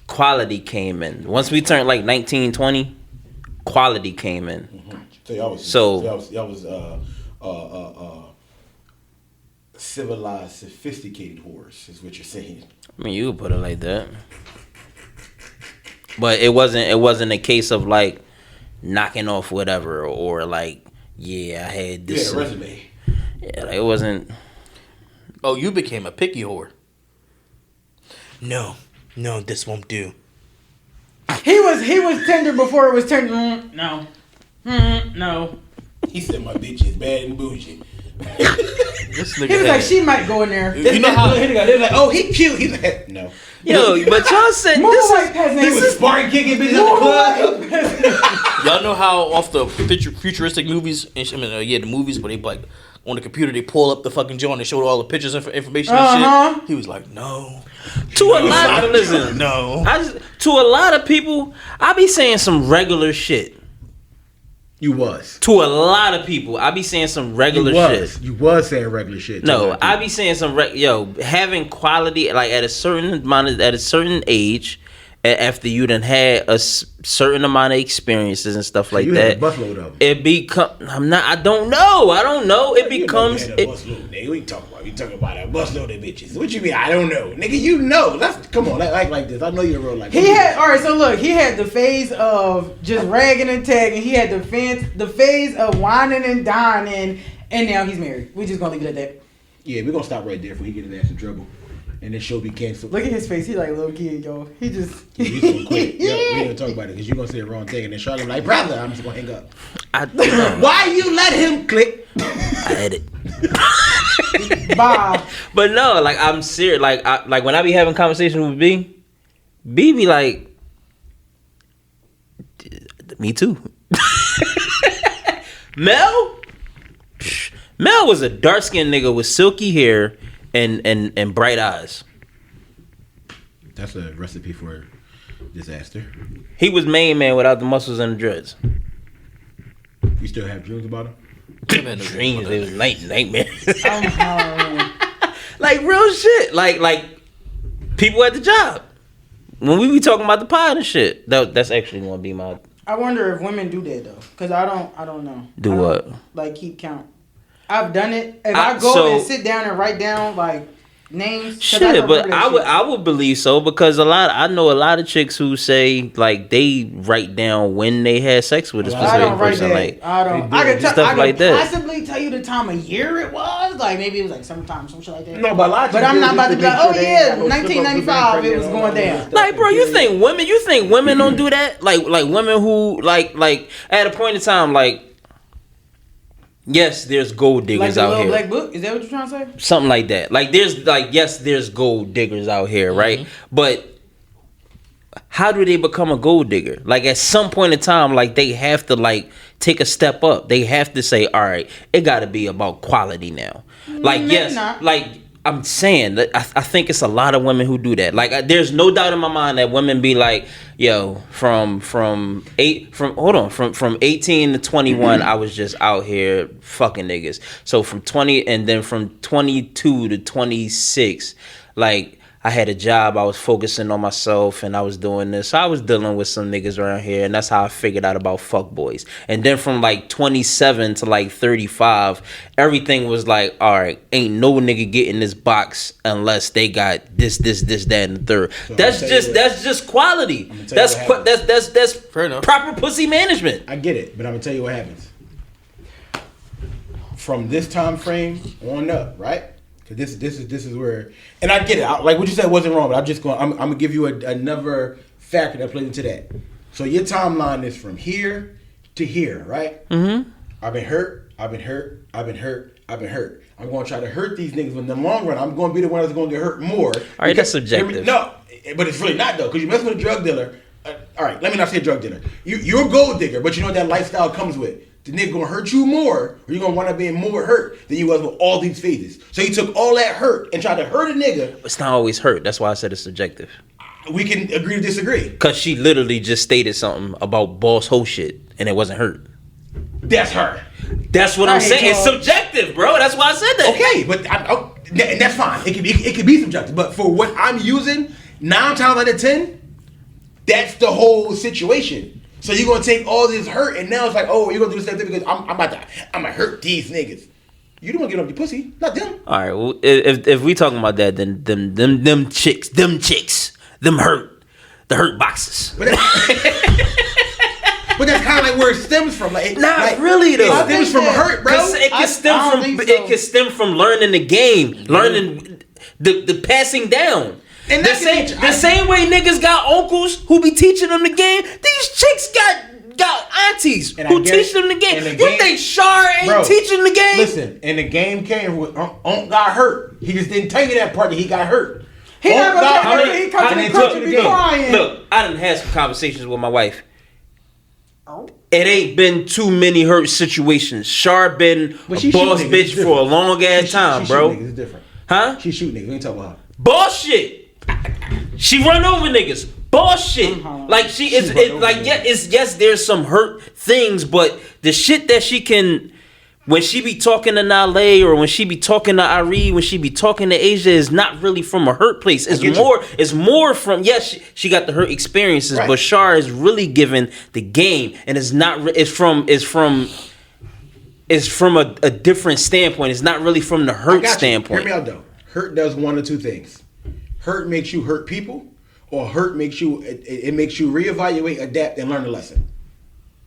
quality came in once we turned like 19, 20. Quality came in. So y'all was civilized, sophisticated whores, is what you're saying. I mean, you could put it like that. But it wasn't a case of like knocking off whatever or like yeah I had You this. had a resume. Yeah, like, it wasn't. Oh, you became a picky whore. No, this won't do. He was tender before it was tender. No. No. He said my bitch is bad and bougie. This nigga He was had- like, she might go in there. You know how They're like, oh, he cute. He's like, no. Yo, but y'all said More this white is. peasants. He was sparring kicking bitches at the club. y'all know how off the futuristic movies, and the movies, but they like on the computer they pull up the fucking joint and they show all the pictures and information and shit. He was like, no, To a lot of listen, no. to a lot of people, I be saying some regular shit. You was. To a lot of people, I be saying some regular shit. You was saying regular shit. No, I be saying some having quality like at a certain age, after you done had a certain amount of experiences and stuff like you that. had a busload of them. It become. I don't know. It becomes. You had a busload, nigga. We talking about a busload of bitches. What you mean? I don't know, nigga. You know. Come on, act like this. I know you're real like. He had alright. So look, he had the phase of just ragging and tagging. He had the phase of whining and dining, and now he's married. We just gonna leave it at that. Yeah, we're gonna stop right there before he get his ass in trouble, and this show be canceled. Look at his face. He like a little kid, yo. He just. Yeah, he's gonna quit. Yeah, we ain't gonna talk about it because you're gonna say the wrong thing, and then Charlotte be like, brother, I'm just gonna hang up. Why you let him click? I had it. Bye. But no, like I'm serious. Like when I be having conversations with B be like, me too. Mel was a dark skinned nigga with silky hair and bright eyes. That's a recipe for disaster. He was main man without the muscles and the dreads. You still have dreams about him? Dreams, they was nightmares. I'm Like real shit. Like people at the job. When we be talking about the pod and shit, that's actually gonna be my. I wonder if women do that though, because I don't know. Do I don't, what? Like keep count. I've done it. If I go and sit down and write down like names, 'cause Shit, but I I would believe so because I know a lot of chicks who say like they write down when they had sex with a I specific don't write person. that. Like I don't. They I do. could Stuff I could like that. possibly tell you the time of year it was. Like maybe it was like summertime, some shit like that. No, but a lot of But chicks I'm do not it about to just be like, make sure oh they ain't yeah, got no slip-ups with being 1995, it was pregnant going and all that down. stuff. Like, bro, you think women don't do that? Like women who like at a point in time, like, yes, there's gold Like diggers the out little here. black book. Is that what you're trying to say? Something like that. Like there's gold diggers out here, right? But how do they become a gold digger? Like at some point in time, like they have to like take a step up. They have to say, all right, it got to be about quality now. Like Maybe yes, not. like I'm saying that I think it's a lot of women who do that. Like there's no doubt in my mind that women be like, yo, from 18 to 21, I was just out here fucking niggas. So from 20 and then from 22 to 26, like I had a job, I was focusing on myself and I was doing this. So I was dealing with some niggas around here and that's how I figured out about fuckboys. And then from like 27 to like 35, everything was like, all right, ain't no nigga getting this box unless they got this, that, and the third. So that's just quality. tell you That's what happens. that's Fair enough. proper pussy management. I get it, but I'm gonna tell you what happens. From this time frame on up, right? Because this is where, and I get it. Like what you said wasn't wrong, but I'm gonna give you another factor that plays into that. So your timeline is from here to here, right? Mm-hmm. I've been hurt. I'm gonna try to hurt these niggas, but in the long run, I'm gonna be the one that's gonna get hurt more. All right, that's subjective. No, but it's really not though, because you mess with a drug dealer. All right, let me not say drug dealer. You're a gold digger, but you know what that lifestyle comes with. The nigga gonna hurt you more, or you're gonna wind up being more hurt than you was with all these phases. So you took all that hurt and tried to hurt a nigga. It's not always hurt. That's why I said it's subjective. We can agree to disagree. Cause she literally just stated something about boss hoe shit and it wasn't hurt. That's her. That's what I'm hate saying. It's y'all. subjective, bro. That's why I said that. Okay, but and that's fine. It can be subjective. But for what I'm using, 9 times out of 10, that's the whole situation. So you're gonna take all this hurt, and now it's like, oh, you're gonna do the same thing because I'm gonna hurt these niggas. You don't wanna get up your pussy, not them. All right. Well, if we talking about that, then them chicks, them hurt, the hurt boxes. But that's kind of like where it stems from. Like, Really though. It stems from hurt, bro. 'Cause it I can stem don't from think it so. can stem from learning the game, learning the passing down. And The that's same way niggas got uncles who be teaching them the game. These chicks got aunties And I who get teach it. them the game. And the You game- think Shar ain't Bro, teaching the game? Listen, and the game came with Unc got hurt. He just didn't tell you that part that he got hurt. He not Unc gonna got tell hurt, you he come to and the they crib took to the be game. crying. Look, I done had some conversations with my wife. Oh. It ain't been too many hurt situations. Shar been But a she boss shoot niggas, bitch it's for a different. long ass time, She bro. shoot niggas, it's different. Huh? She shoot niggas. We ain't talking about her. Boss shit. She run over niggas. Boss shit. Like it's run over like niggas. yes, there's some hurt things, but the shit that she can, when she be talking to Nale or when she be talking to Ari, when she be talking to Asia, is not really from a hurt place. It's get you. more. It's more from she got the hurt experiences, Right. but Shar is really given the game, and it's not. It's from a different standpoint. It's not really from the I hurt got you. standpoint. Hear me out though. Hurt does one of two things. Hurt makes you hurt people, or hurt makes you it makes you reevaluate, adapt, and learn a lesson.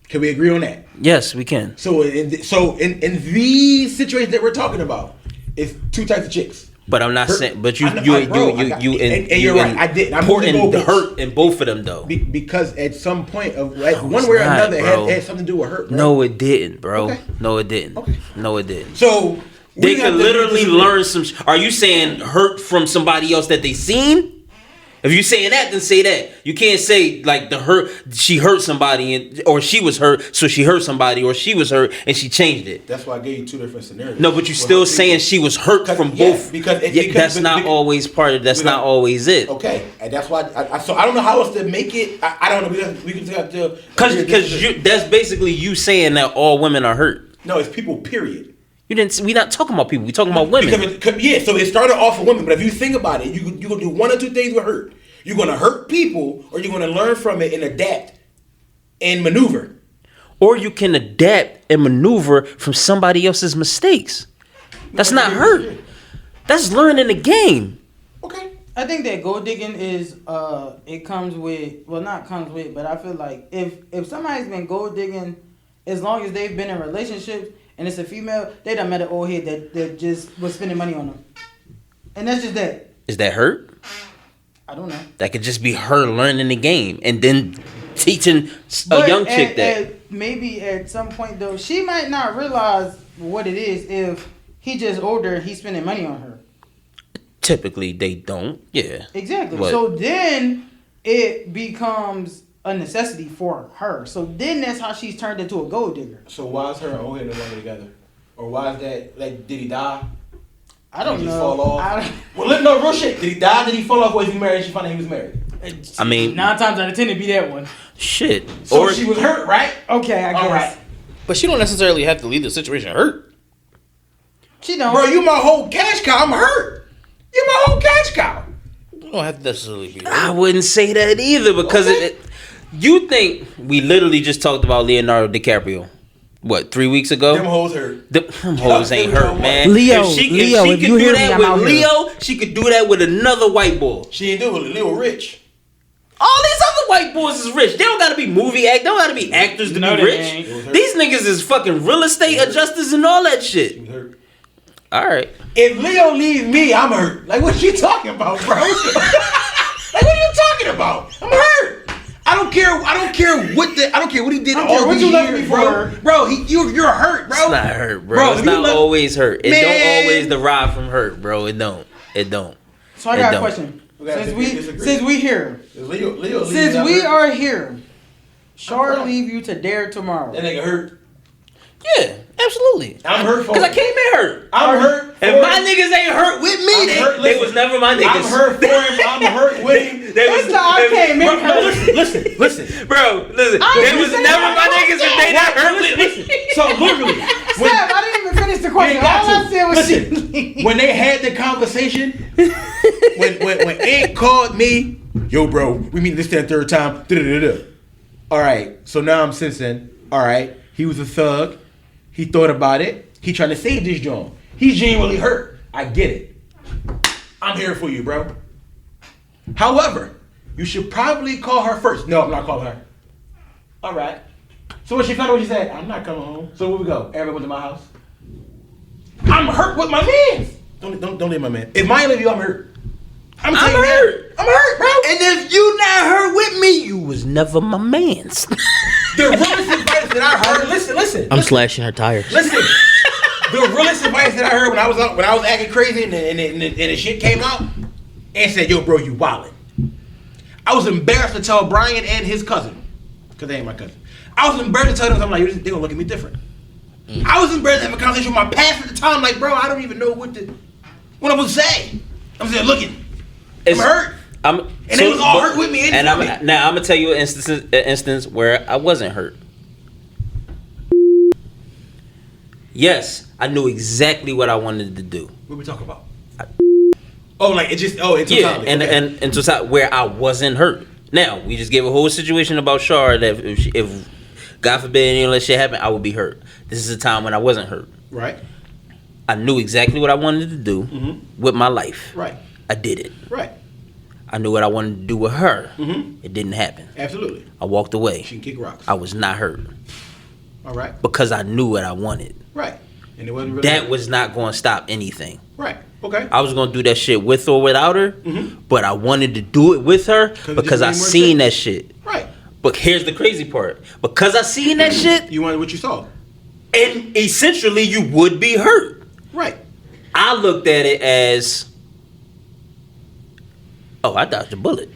Can we agree on that? Yes, we can. So in these situations that we're talking about, it's 2 types of chicks. But I'm not Hurt- saying. But you I know- I- bro, I got- and you're right, I did. I'm moving important the goalposts. hurt in both of them though. Because at some point of No, one it's way or not, another, bro. it had something to do with hurt. Bro. No, it didn't, bro. Okay. No, it didn't. Okay. No, it didn't. So They we have could to literally disagree. learn some. Are you saying hurt from somebody else that they seen? If you saying that, then say that. You can't say like the hurt. She hurt somebody, or she was hurt, so she hurt somebody, or she was hurt and she changed it. That's why I gave you 2 different scenarios. No, but you For still her saying people. she was hurt from Yeah, both. because That's not always part of. That's we don't- not always it. Okay, and that's why. So I don't know how else to make it. I don't know. We can have to. Because that's basically you saying that all women are hurt. No, it's people. Period. You didn't. We not talking about people. We talking about women. Yeah, so it started off with women, but if you think about it, you gonna do one or two things with hurt. You're gonna hurt people, or you're gonna learn from it and adapt. and maneuver. Or you can adapt and maneuver from somebody else's mistakes. That's not hurt. That's learning the game. Okay. I think that gold digging is it comes with, well, not comes with, but I feel like if somebody's been gold digging as long as they've been in relationships and it's a female, they done met an old head that just was spending money on them, and that's just that. Is that hurt? I don't know. That could just be her learning the game and then teaching a young chick that. Maybe at some point though, she might not realize what it is if he just older and he's spending money on her. Typically, they don't. Yeah. Exactly. But- So then it becomes a necessity for her. So then that's how she's turned into a gold digger. So why is her and old head no longer together? Or why is that, like, did he die? I don't Did he know. fall off? I don't- Well, look, no, real shit. Did he die? Did he fall off? Was he married? She found out he was married. I mean, 9 times out of 10 it'd be that one. shit. So Or she was hurt, right? Okay, I guess. All right. But she don't necessarily have to leave the situation hurt. She don't. Bro, you my whole cash cow. I'm hurt. You my whole cash cow. You don't have to necessarily be I hurt. wouldn't say that either because Okay. you think we literally just talked about Leonardo DiCaprio. What, 3 weeks ago? Them hoes hurt. Them hoes ain't hurt, man. Leo, if she Leo, could if you do hear me, that I'm with out here. Leo, she could do that with another white boy. She ain't do it. Lil Rich. All these other white boys is rich. They don't gotta be movie act. They don't gotta be actors to No, be they rich. ain't. These niggas is fucking real estate adjusters and all that She shit. was hurt. All right. If Leo leaves me, I'm hurt. Like, what you talking about, bro? Like, what are you talking about? I'm hurt. I don't care. I don't care what he did I don't all care what these you left years, me bro. for. Bro, you're hurt, bro. It's not hurt, bro. Bro, it's if you not look- always hurt. It Man. don't always derive from hurt, bro. It don't. It don't. So I It got a don't. question. Okay, disagree. Since we here, Leo leaves since me, we I'm hurt. are here, Shar proud. leave you to Dare tomorrow. That nigga hurt. Yeah, absolutely. I'm hurt for Cause I him. came in hurt. I'm hurt. If for my him. niggas ain't hurt with me, I'm hurt, they listen. was never my niggas. I'm hurt for him. I'm hurt with him. They It's not I came in Bro, hurt. listen. Bro, listen. I They was was saying never that. my niggas if they not hurt with me. So literally, Seb, I didn't even finish the question. ain't got All I to. said was Listen, when they had the conversation, when Ant called me, yo, bro, we meet this that third time. Da-da-da-da. All right, so now I'm sensing. All right, he was a thug. He thought about it. He trying to save this joint. He's genuinely hurt. I get it. I'm here for you, bro. However, you should probably call her first. No, I'm not calling her. All right. So when she found out what she said, I'm not coming home. So where we go? Everybody went to my house. I'm hurt with my man. Don't leave my man. If mine leave you, I'm hurt. I'm I'm saying hurt. that. I'm hurt, bro. And if you not hurt with me, you was never my mans. The realest advice that I heard. Listen. I'm slashing her tires. Listen. The realest advice that I heard when I was acting crazy and the shit came out and said, yo, bro, you wildin'. I was embarrassed to tell Brian and his cousin, because they ain't my cousin. I was embarrassed to tell them, I'm like, they're gonna look at me different. I was embarrassed to have a conversation with my past at the time, like, bro, I don't even know what I'm supposed to say. I'm just looking. I'm hurt. And they was all hurt with me. And I'm gonna tell you an instance where I wasn't hurt. Yes, I knew exactly what I wanted to do. What we talking about? It's Yeah, totality. and Okay. and totality where I wasn't hurt. Now we just gave a whole situation about Shar that if God forbid any of that shit happened, I would be hurt. This is a time when I wasn't hurt. Right. I knew exactly what I wanted to do with my life. Right. I did it. Right. I knew what I wanted to do with her. It didn't happen. Absolutely. I walked away. She can kick rocks. I was not hurt All right. because I knew what I wanted. Right. And it wasn't really That was not going to stop anything. right. Okay. I was going to do that shit with or without her, but I wanted to do it with her it because I just made more seen sense. that shit. Right. But here's the crazy part. Because I seen that shit, You wanted what you saw. and essentially you would be hurt. Right. I looked at it as, oh, I dodged a bullet.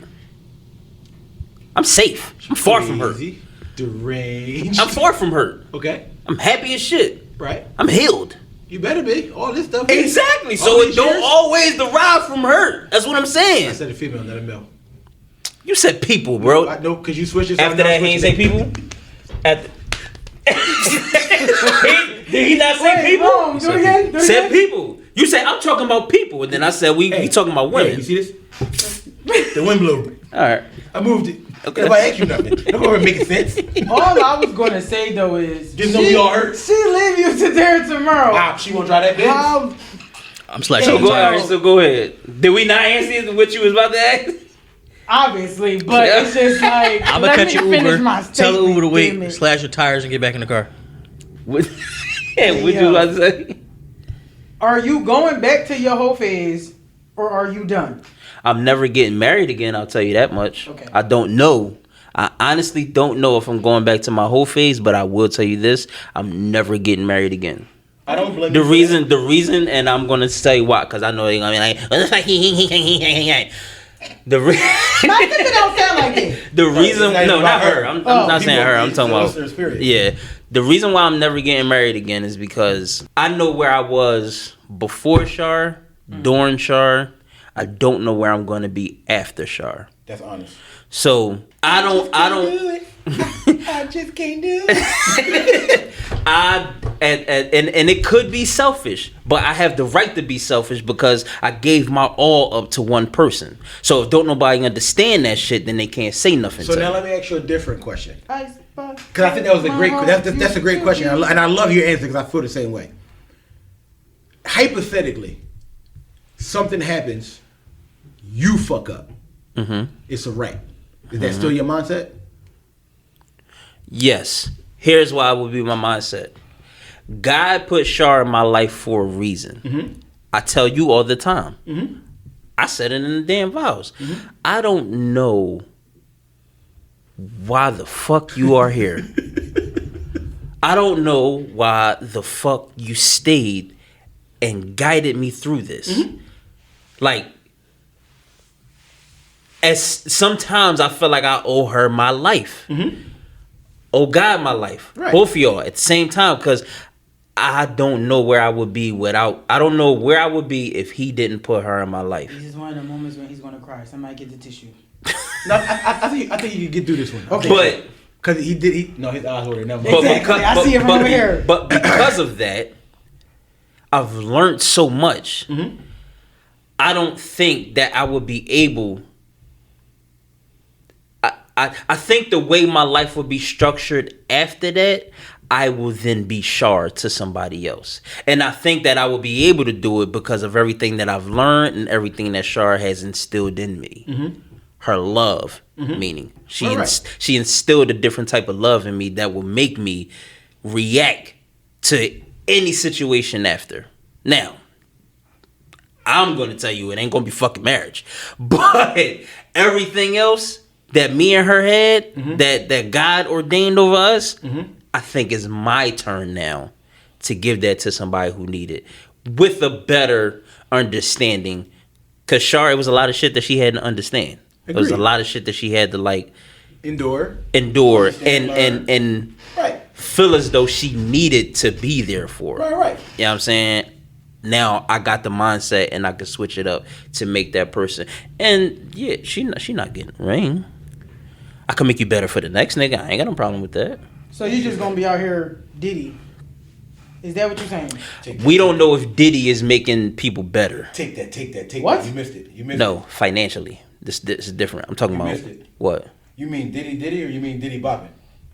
I'm safe. I'm far from hurt. Crazy, deranged. I'm far from hurt. Okay. I'm happy as shit. Right. I'm healed. You better be. All this stuff. Exactly. All So these it don't years? always derive from hurt. That's what I'm I saying. said a female, not a male. You said people, bro. I know because you switched it. After that, he ain't say people. After did he not say people? Wrong. Do it again. Do it Said again. people. You said I'm talking about people, and then I said we talking about women. Hey, you see this? The wind blew. All right. I moved it. Okay. Nobody asked you nothing. Nobody making sense. All I was gonna say though is Just know we all hurt. She leave you to there tomorrow. Wow, she gonna try that bitch. How, I'm slashing. So Hey, go, Joe. all right, so go ahead. Did we not answer what you was about to ask? obviously, but it's just like I'm let gonna me cut your finish Uber. my Tell the statement, Uber to damn wait. it. Slash your tires and get back in the car. What, yeah, what you about to say? Are you going back to your whole phase, or are you done? I'm never getting married again, I'll tell you that much. Okay. I don't know. I honestly don't know if I'm going back to my whole phase, but I will tell you this. I'm never getting married again. I don't blame The you for reason, and I'm gonna say why, because I know they're gonna be like, the My sister don't sound like it. the reason, it's not no, even not about her. her. I'm not saying her. I'm talking about, listeners, period. yeah. The reason why I'm never getting married again is because I know where I was before Shar, during Shar. I don't know where I'm gonna be after Shar. That's honest. So I don't. I just can't do it. And it could be selfish, but I have the right to be selfish because I gave my all up to one person. So if don't nobody understand that shit, then they can't say nothing So to now me. let me ask you a different question. Because Because I think that was a great. That's a great question, and I love your answer because I feel the same way. Hypothetically, something happens, you fuck up. Mm-hmm. It's a wrap. Is that still your mindset? Yes. Here's why would be my mindset. God put Shar in my life for a reason. Mm-hmm. I tell you all the time. Mm-hmm. I said it in the damn vows. I don't know why the fuck you are here. I don't know why the fuck you stayed and guided me through this. Like, as sometimes I feel like I owe her my life. Owe God my life. Right. Both of y'all at the same time, because I don't know where I would be without. I don't know where I would be if he didn't put her in my life. This is one of the moments when he's gonna cry. Somebody get the tissue. No, I think you can get through this one. Okay. But Because no, his eyes were never. But Exactly. I see it from over here. But because of that, I've learned so much. I don't think that I would be able. I think the way my life would be structured after that, I will then be Shar to somebody else. And I think that I will be able to do it because of everything that I've learned and everything that Shar has instilled in me. Her love, meaning she she instilled a different type of love in me that will make me react to any situation after. Now, I'm going to tell you it ain't going to be fucking marriage. But everything else that me and her had, that God ordained over us, I think it's my turn now to give that to somebody who need it with a better understanding. Because Shar, it was a lot of shit that she had to understand. It was a Agreed. lot of shit that she had to like endure and Understand, and right, feel as though she needed to be there for. right. You know what I'm saying? Now I got the mindset and I can switch it up to make that person. And yeah, she not getting a ring. I can make you better for the next nigga. I ain't got no problem with that. So you just gonna be out here Diddy? Is that what you're saying? We don't know if Diddy is making people better. Take that. What? You missed it. No, financially. This is different. I'm talking You about missed it. what? You mean Diddy or you mean Diddy bopping?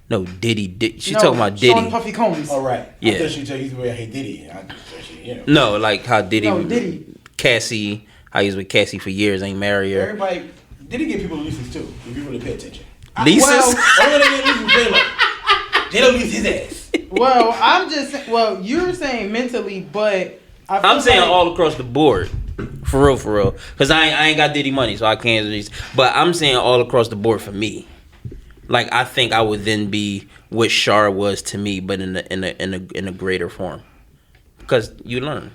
No, Diddy. She No, talking about Sean Diddy. Puffy Combs. All right. Yeah. I thought she'd tell you the way I hate Diddy. No, like how Diddy. No, Diddy. Cassie. How he was with Cassie for years. Ain't married her. Everybody, Diddy give people leases too. If you really pay attention. Leases. Only they get leases J-Lo. J-Lo leases his ass. Well, I'm just you're saying mentally, but I'm saying all across the board. For real. Because I ain't got Diddy money, so I can't. But I'm saying all across the board for me. Like, I think I would then be what Shar was to me, but in a greater form. Because you learn.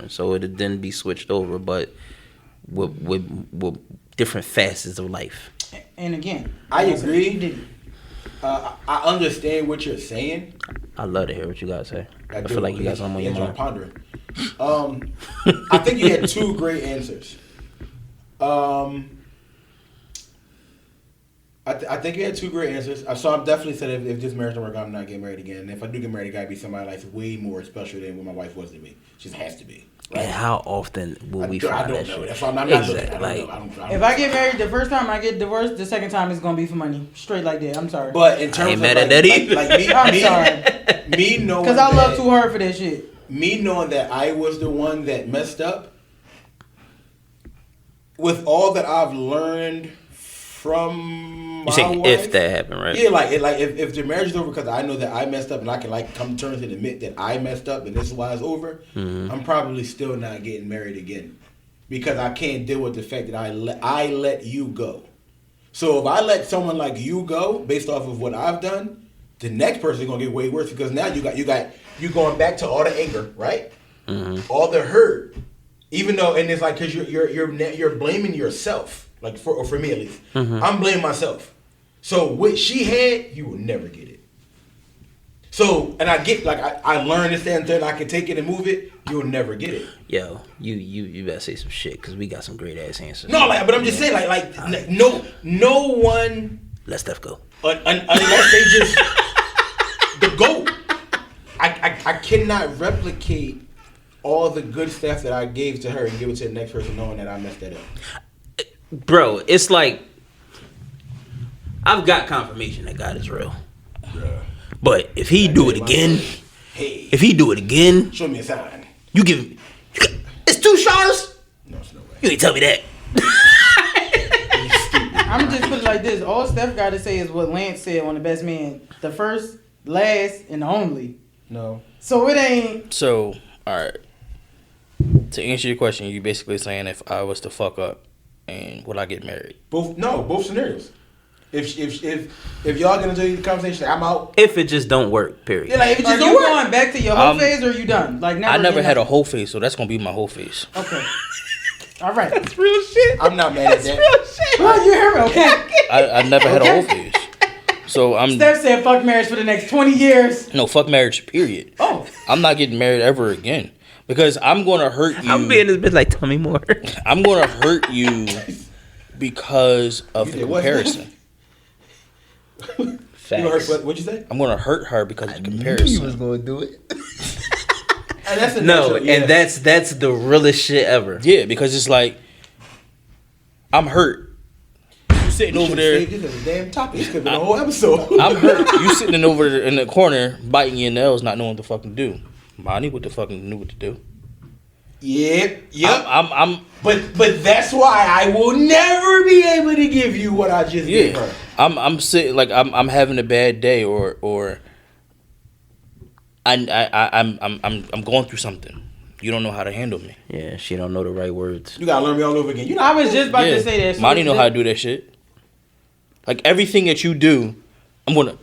So it'd then be switched over, but with different facets of life. And again, I agree. Diddy. I understand what you're saying. I love to hear what you guys say. I do. feel like you got something on your mind. Pondering. I think you had two great answers. I think you had two great answers. So I'm definitely said if this marriage don't work out, I'm not getting married again. And if I do get married, it gotta be somebody like way more special than what my wife was to me. She just has to be. And how often will we I find don't that know. shit? That's why I'm not looking. Exactly. I Like, don't know. I don't If I get married the first time, I get divorced. The second time, it's gonna be for money. Straight like that. I'm sorry. But in terms ain't of mad like, at that either. I'm sorry. me knowing Because I love that- too hard for that shit. me knowing that I was the one that messed up, with all that I've learned from you saying my if wife, that happened, right? yeah, like if the marriage is over because I know that I messed up and I can like come to terms and admit that I messed up and this is why it's over, I'm probably still not getting married again because I can't deal with the fact that I let you go. So if I let someone like you go based off of what I've done, the next person is gonna get way worse because now you going back to all the anger, right? All the hurt, even though, and it's like because you're blaming yourself. Like for me at least, I'm blaming myself. So what she had, you will never get it. So and I get like I learned this and that I can take it and move it. You will never get it. Yo, you better say some shit because we got some great ass answers. No, like but I'm just saying like no one Let Steph go. unless they just the GOAT. I cannot replicate all the good stuff that I gave to her and give it to the next person knowing that I messed that up. Bro, it's like I've got confirmation that God is real. But if he do it again, Hey, if he do it again, show me a sign. you give it's 2 showers? No, it's no way. You ain't tell me that. I'm just put it like this. All Steph got to say is what Lance said on The Best Man. The first, last, and the only. No. So it ain't. So, all right. To answer your question, you basically saying if I was to fuck up, and would I get married? Both scenarios. If y'all gonna do the conversation, I'm out. If it just don't work, period. Yeah, like if it Are just you don't work. going back to your whole phase or you done? Like never I never again had a after? whole face, so that's gonna be my whole face. Okay. All right. Real shit. I'm not mad at that. Well, you hear me, okay? I never had a whole face. So I'm Steph said fuck marriage for the next 20 years. no fuck marriage. Period. Oh. I'm not getting married ever again because I'm gonna hurt you. I'm being this bitch like tell me more. I'm gonna hurt you because of the did what? comparison. Facts. What'd you say? I'm gonna hurt her because of the comparison. gonna do it. And that's a No, natural, yeah. and that's the realest shit ever. Yeah, because it's like I'm hurt. You sitting over there. This is a damn topic. This could have been a whole episode. I'm hurt. You sitting over there in the corner biting your nails, not knowing what to fucking do. Monty would have fucking knew what to do. Yep. I'm But that's why I will never be able to give you what I just gave her. I'm sitting like I'm having a bad day or I'm going through something. You don't know how to handle me. Yeah, she don't know the right words. You gotta learn me all over again. You know, I was just about to say that. Monty know how to do that shit. Like everything that you do, I'm like,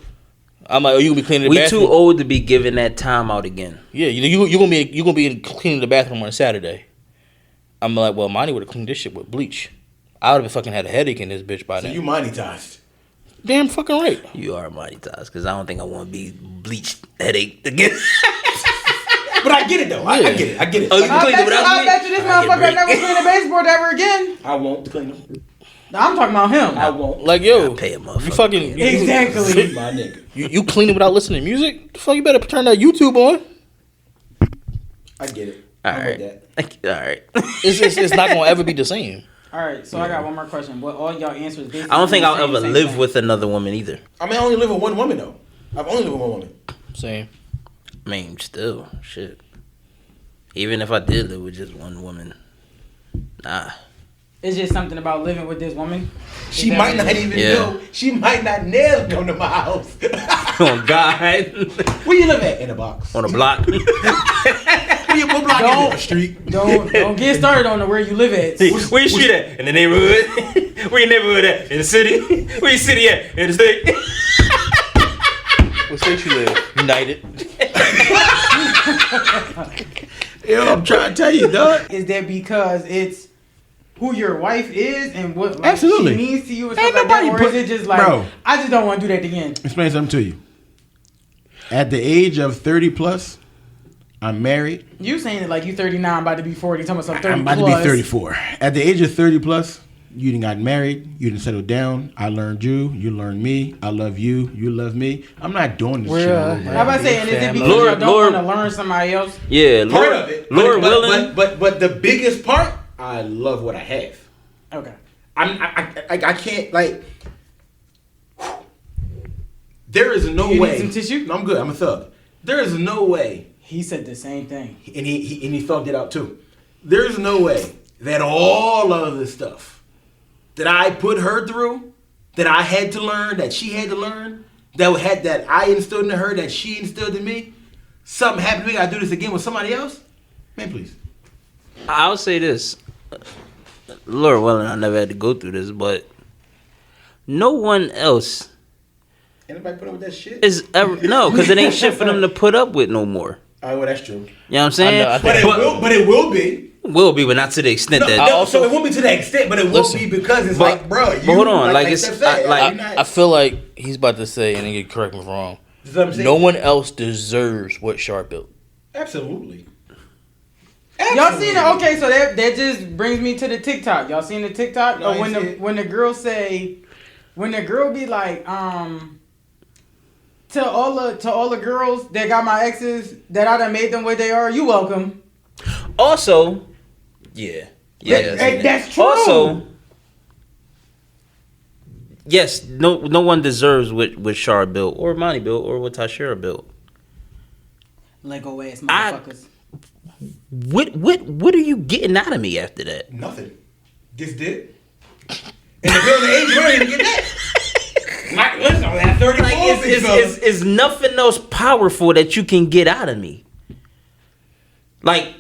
oh, you gonna be cleaning the We bathroom. too old to be giving that time out again. Yeah, you gonna be cleaning the bathroom on a Saturday. I'm like, well, Monty would have cleaned this shit with bleach. I would have fucking had a headache in this bitch by so now. you monetized. Damn fucking right. You are monetized because I don't think I want to be bleached headache again. But I get it though. I get it. I get it. Oh, you I clean bet, it without I me? bet you this I get a motherfucker break. never clean a baseboard ever again. I won't clean them. I'm talking about him. I won't. Like yo, pay a motherfucker. you fucking Exactly. My nigga. you cleaning without listening to music? The fuck, you better turn that YouTube on. I get it. All I'm right. with that. All right. It's not gonna ever be the same. All right, so I got one more question. What all y'all answers? I don't think I'll basically ever the same live thing. with another woman either. I mean, I only live with one woman though. I've only lived with one woman. Same. I mean, still, shit. Even if I did live with just one woman, nah. It's just something about living with this woman. She that might what not it is? even Yeah. know. She might not never come to my house. Oh God. Where you live at? In a box. On a block. Where you what block is it? A street. Don't get started on the where you live at. Where you street at? In the neighborhood? Where your neighborhood at? In the city? Where your city at? In the state? What state you live? United. Yo, I'm trying to tell you, dog. Is that because it's who your wife is and what like, Absolutely. she means to you and Ain't stuff like that? nobody Or put- is it just like, Bro. I just don't want to do that again? Explain something to you. At the age of 30 plus, I'm married. You saying it like you 39, about to be 40, talking about some 30 I'm about plus. to be 34. At the age of 30 plus, You done got married. You done settled down. I learned you. You learned me. I love you. You love me. I'm not doing this shit all over. How about saying, is it because Lord- you don't Lord- want to learn somebody else? Yeah, Part Lord, of it. Lord but, willing. but the biggest part, I love what I have. Okay. I can't like. There is no You need way. some tissue? No, I'm good. I'm a thug. There is no way, He said the same thing. and he thugged it out too. There is no way that all of the stuff that I put her through, that I had to learn, that she had to learn, that I instilled in her, that she instilled in me, something happened to me. I do this again with somebody else. Man, please. I'll say this. Lord willing, I never had to go through this, but no one else Anybody put up with that shit? is ever because it ain't shit for them to put up with no more. Oh, well, that's true. You know what I'm saying? I know, But it will be. Will be, but not to the extent that. So it won't be to that extent, but it will Listen, be because it's but- like, bro. but hold on, like it's- Steph said, like- you're not- I feel like he's about to say, and you correct me if I'm wrong. That's what I'm saying. No one else deserves what Sharp built. Absolutely. Y'all seen it? Okay, so that just brings me to the TikTok. Y'all seen the TikTok? No, I Or ain't seen it. when the girl say, when the girl be like, to all the girls that got my exes that I done made them what they are, you welcome. Also, yeah. Hey, that's true. Also, yes, no one deserves what Shar built, or Monty built, or what Tashira built. Lego ass I- motherfuckers. What are you getting out of me after that? Nothing. Just did. And the building age, you don't even get that. Like, listen, I had 34 Like big fellas. it's nothing else powerful that you can get out of me. Like,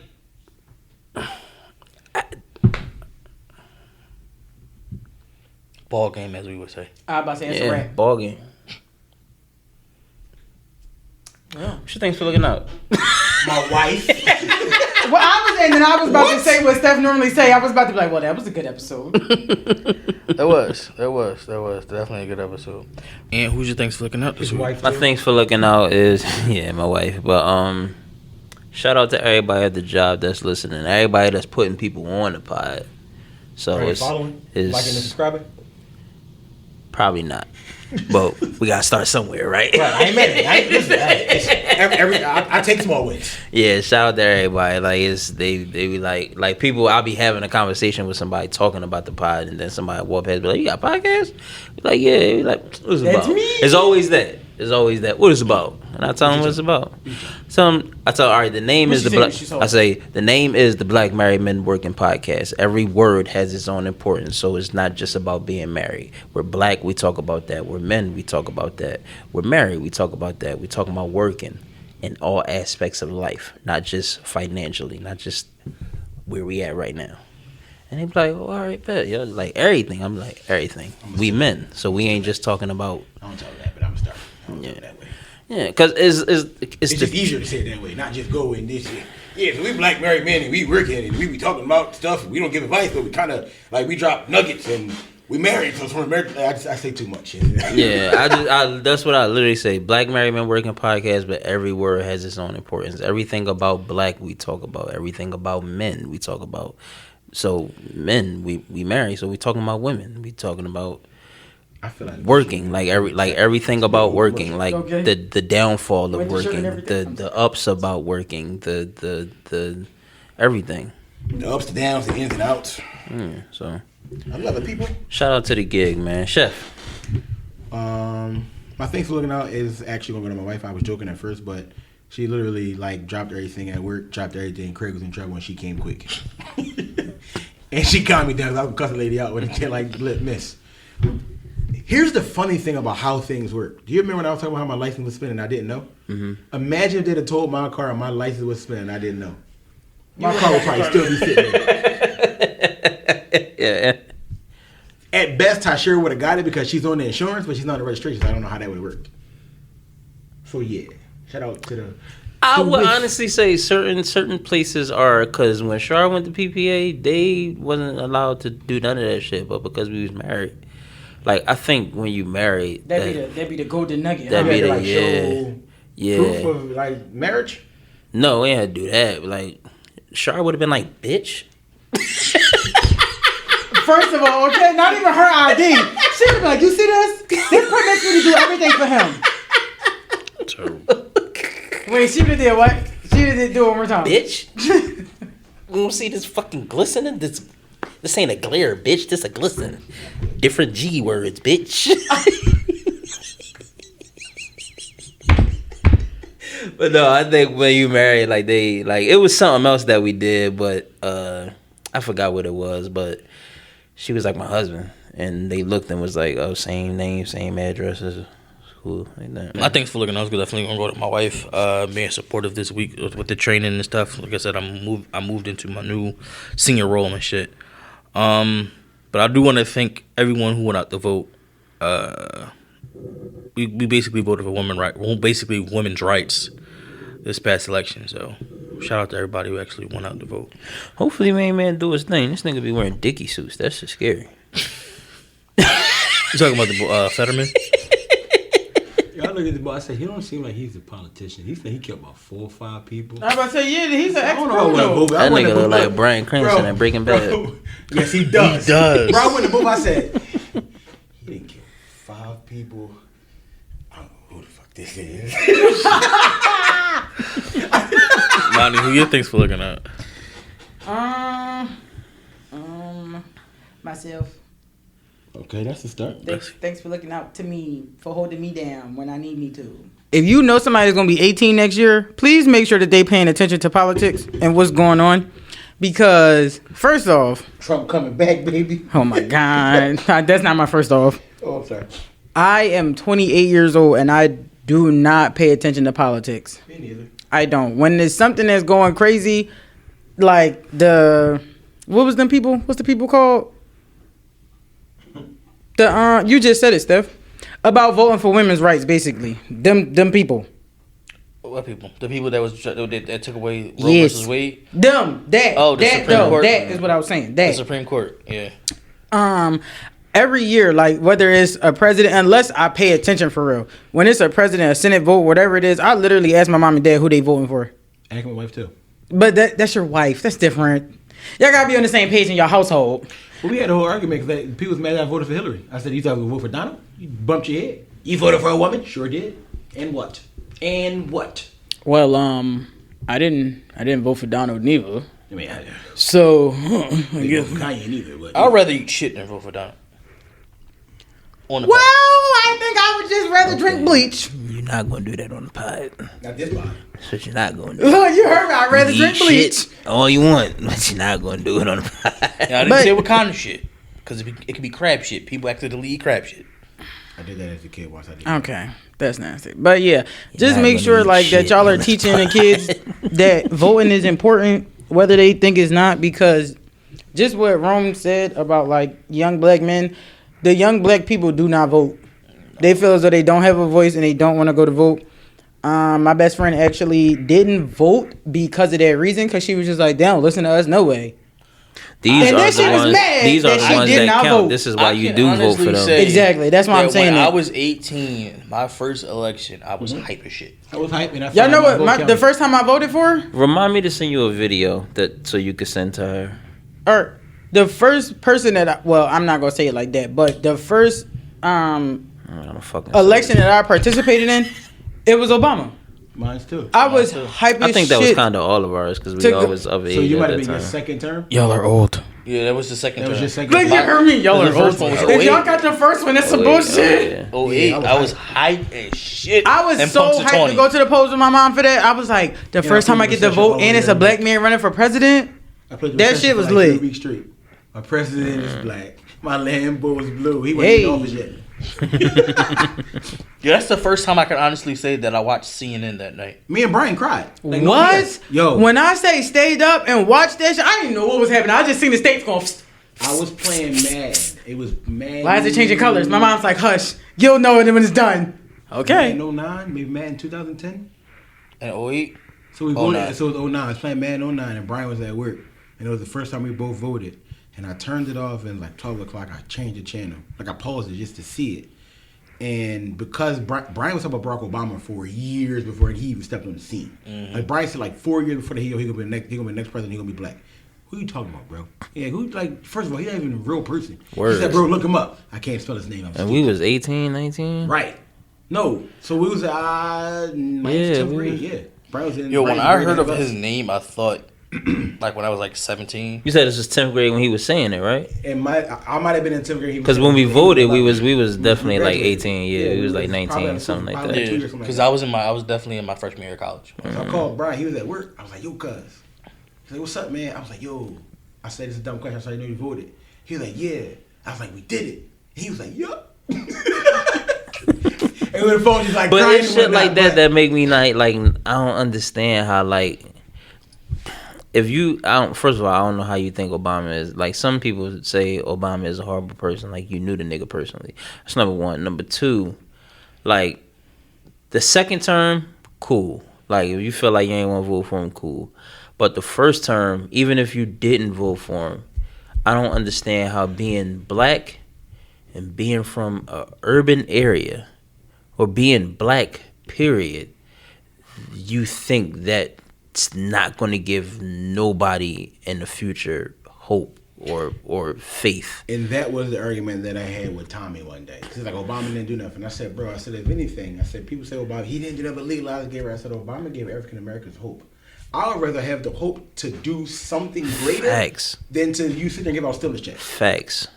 Ball game, as we would say. I was about to say it's a yeah, wrap. ball game. Yeah. What you think for looking out? My wife. Well, I was about to say what Steph normally say. I was about to be like, well, that was a good episode. That was definitely a good episode. And who's your thanks for looking out this His week? wife. My too. thanks for looking out is my wife. But shout out to everybody at the job that's listening. Everybody that's putting people on the pod. So Are you it's following? Liking and subscribing? probably not. But we gotta start somewhere, right? Right, I ain't mad at it. Listen, I take small wins. Yeah, shout out to everybody. Like they be like people. I'll be having a conversation with somebody talking about the pod, and then somebody walk past, be like, "You got a podcast?" Be like, yeah. Be like, what's it That's about? me. It's always that. It's always that. What is it about? And I tell them what it's about. I tell all right. The name What is you the say black. what you saw? I say the name is the Black Married Men Working Podcast. Every word has its own importance, so it's not just about being married. We're black, we talk about that. We're men, we talk about that. We're married, we talk about that. We talking about working in all aspects of life, not just financially, not just where we at right now. And they be like, oh, all right, bet. Yo, like everything. I'm like, everything. We men, so we ain't just talking about. I don't tell that, but I'm gonna start. Yeah. That way. Yeah, because it's It's just easier to say it that way, not just go in this shit. Yeah, so we black married men and we working and we be talking about stuff. And we don't give advice, but we kind of like we drop nuggets and we married. So from America, I say too much. Yeah, I that's what I literally say. Black Married Men Working Podcast, but every word has its own importance. Everything about black we talk about. Everything about men we talk about. So men, we marry, so we talking about women. We talking about I feel like working, like everything about working, like Okay. the downfall of Went to shirt working, and everything. the ups about working, the everything. the ups, the downs, the ins and outs. So I love it, people. shout out to the gig, man. Chef. My thanks for looking out is actually going to go to my wife. I was joking at first, but she literally like dropped everything at work, dropped everything. Craig was in trouble and she came quick. And she calmed me down. I was cussing the lady out when it like miss. Here's the funny thing about how things work. Do you remember when I was talking about how my license was spinning and I didn't know? Mm-hmm. Imagine if they'd have told my car my license was spinning and I didn't know. My car would probably still be sitting there. Yeah. At best, Tashira would have got it because she's on the insurance, but she's not on the registration. So I don't know how that would work. So yeah, shout out to the. I the would wish. honestly say certain places are, because when Char went to PPA, they wasn't allowed to do none of that shit, but because we was married. Like, I think when you married, That'd be the golden nugget. That'd huh? be the- like yeah. show yeah. proof of like marriage. No, we had to do that. Like, Char would have been like, bitch. First of all, okay, not even her ID. She would be like, you see this? This permits me to do everything for him. Terrible. Wait, she did what? She did do it one more time. Bitch. You don't see this fucking glistening? This ain't a glare, bitch. This a glisten. Different G words, bitch. But no, I think when you married, like it was something else that we did, but I forgot what it was. But she was like my husband, and they looked and was like, oh, same name, same addresses. Cool. Like that. My thanks for looking. I was definitely gonna go to my wife, being supportive this week with the training and stuff. Like I said, I moved into my new senior role and shit. But I do want to thank everyone who went out to vote. We basically voted for women's rights this past election. So shout out to everybody who actually went out to vote. Hopefully, main man do his thing. This nigga be wearing dicky suits. That's just scary. You talking about the Fetterman? I look at the boy. I said he don't seem like he's a politician. He said he killed about 4 or 5 people. I was about to say, yeah, he's an I don't know how I ex-pro. vote. That nigga look like Bryan Cranston at Breaking Bad. Bro. Yes, he does. He does. Bro, I went to both. I said he didn't kill 5 people. I don't know who the fuck this is. Lonnie, who you thanks for looking at? Myself. Okay, that's the start. Thanks for looking out to me, for holding me down when I need me to. If you know somebody's going to be 18 next year, please make sure that they paying attention to politics and what's going on. Because, first off... Trump coming back, baby. Oh, my God. That's not my first off. Oh, I'm sorry. I am 28 years old, and I do not pay attention to politics. Me neither. I don't. When there's something that's going crazy, like the... What was them people? What's the people called? You just said it, Steph. About voting for women's rights, basically. Them people. What people? The people that took away Roe Yes. versus Wade? Them. That. Oh, the that, Supreme though, Court. That is what I was saying. That. The Supreme Court, yeah. Every year, like whether it's a president, unless I pay attention for real, when it's a president, a Senate vote, whatever it is, I literally ask my mom and dad who they voting for. Ask my wife too. But that's your wife. That's different. Y'all gotta be on the same page in your household. Well, we had a whole argument because people was mad that I voted for Hillary. I said, you thought we would vote for Donald? You bumped your head. You voted for a woman? Sure did. And what? And what? Well, I didn't vote for Donald neither. I mean, I So didn't vote for Kanye neither. But I'd rather eat shit than vote for Donald. On the well, I think I would just rather drink bleach. You're not gonna do that on the pod. not this body. That's what you're not gonna do. You heard me. I'd rather You drink eat bleach. shit all you want, but you're not gonna do it on the pod. Yeah, I didn't But- say what kind of shit. Because it could be crab shit. People accidentally eat crab shit. I did that as a kid once I did. Okay, that's nasty. But yeah, just not make gonna sure eat like that shit y'all are on the teaching the kids that voting is important, whether they think it's not. Because just what Rome said about like young black men, the young black people do not vote. They feel as though they don't have a voice and they don't want to go to vote. My best friend actually didn't vote because of that reason, because she was just like, they don't listen to us, no way. These And are then she the was ones. mad These are that the she ones did that not count. vote. This is why I you can do vote for honestly them. say Exactly, that's why I'm that saying when I that. was 18, my first election, I was hype as shit. I was hyped and I Y'all know found what? my vote The first time I voted for, Remind me to send you a video so you can send to her. or the first person that I'm not gonna say it like that, but the first I'm fucking election that I participated in, it was Obama. Mine's too. I was hype as I think that was shit. kind of all of ours because we To- all was of age. So you might at have that been your time. second term? Y'all are old. Yeah, that was the second That was term. your second Look, term? you heard me. Y'all The are first old. one was If 08. y'all got the first one, that's some bullshit. Oh, Yeah, 08, I was hype as shit. I was And so Punxsutawney. hyped to go to the polls with my mom for that. I was like, the first time I get to vote and it's a black man running for president. I played the That recession shit for was like lit. 3 weeks straight. My president is black. My Lambo is blue. He wasn't Hey. in office yet. Yeah, that's the first time I can honestly say that I watched CNN that night. Me and Brian cried. Like, no What? BS. Yo, When I say stayed up and watched that shit, I didn't even know what was happening. I just seen the states going. I was playing Mad. It was Mad. Why is it changing colors? My mom's like, hush. You'll know it when it's done. Okay. Mad in 09, maybe Mad in 2010. And 08, So we 09. voted. So it was 09. I was playing Mad in 09, and Brian was at work. And it was the first time we both voted. And I turned it off, and like 12 o'clock, I changed the channel. Like I paused it just to see it. And because Brian was talking about Barack Obama for years before he even stepped on the scene. Like Brian said, like 4 years before he gonna be the next president, he gonna be black. who you talking about, bro? Yeah, who, like, first of all, he not even a real person. Word. He said, bro, look him up. I can't spell his name. And we was 18, 19? Right. No. So we was ninth, 10th grade. Yeah. Brian was in Yo, when ninth I grade heard of with us. his name, I thought, like when I was like 17. You said this was 10th grade when he was saying it, right? And I might have been in 10th grade. Because when we voted, we was definitely like graduated. 18. Yeah, we was like probably 19, like something like probably that. like 2 years, Yeah, something because like I was definitely in my freshman year of college. So I called Brian. He was at work. I was like, yo, cuz. He's like, what's up, man? I was like, yo. I said, it's a dumb question. I said, I know you voted. He was like, yeah. I was like, we did it. He was like, yup. And when the phone just like But crying it's and shit whatnot, like that but- that make me like I don't understand how like if you first of all I don't know how you think Obama is. Like some people say Obama is a horrible person, like you knew the nigga personally. That's number one. Number two, like the second term, cool. Like if you feel like you ain't want to vote for him, cool. But the first term, even if you didn't vote for him, I don't understand how being black and being from a urban area or being black, period, you think that's not going to give nobody in the future hope or faith. And that was the argument that I had with Tommy one day. He's like, Obama didn't do nothing. I said, bro, if anything, I said, people say Obama, he didn't do nothing but legalize gay rights. I said, Obama gave African Americans hope. I would rather have the hope to do something greater Facts. than to you sit there and give out stimulus checks. Facts.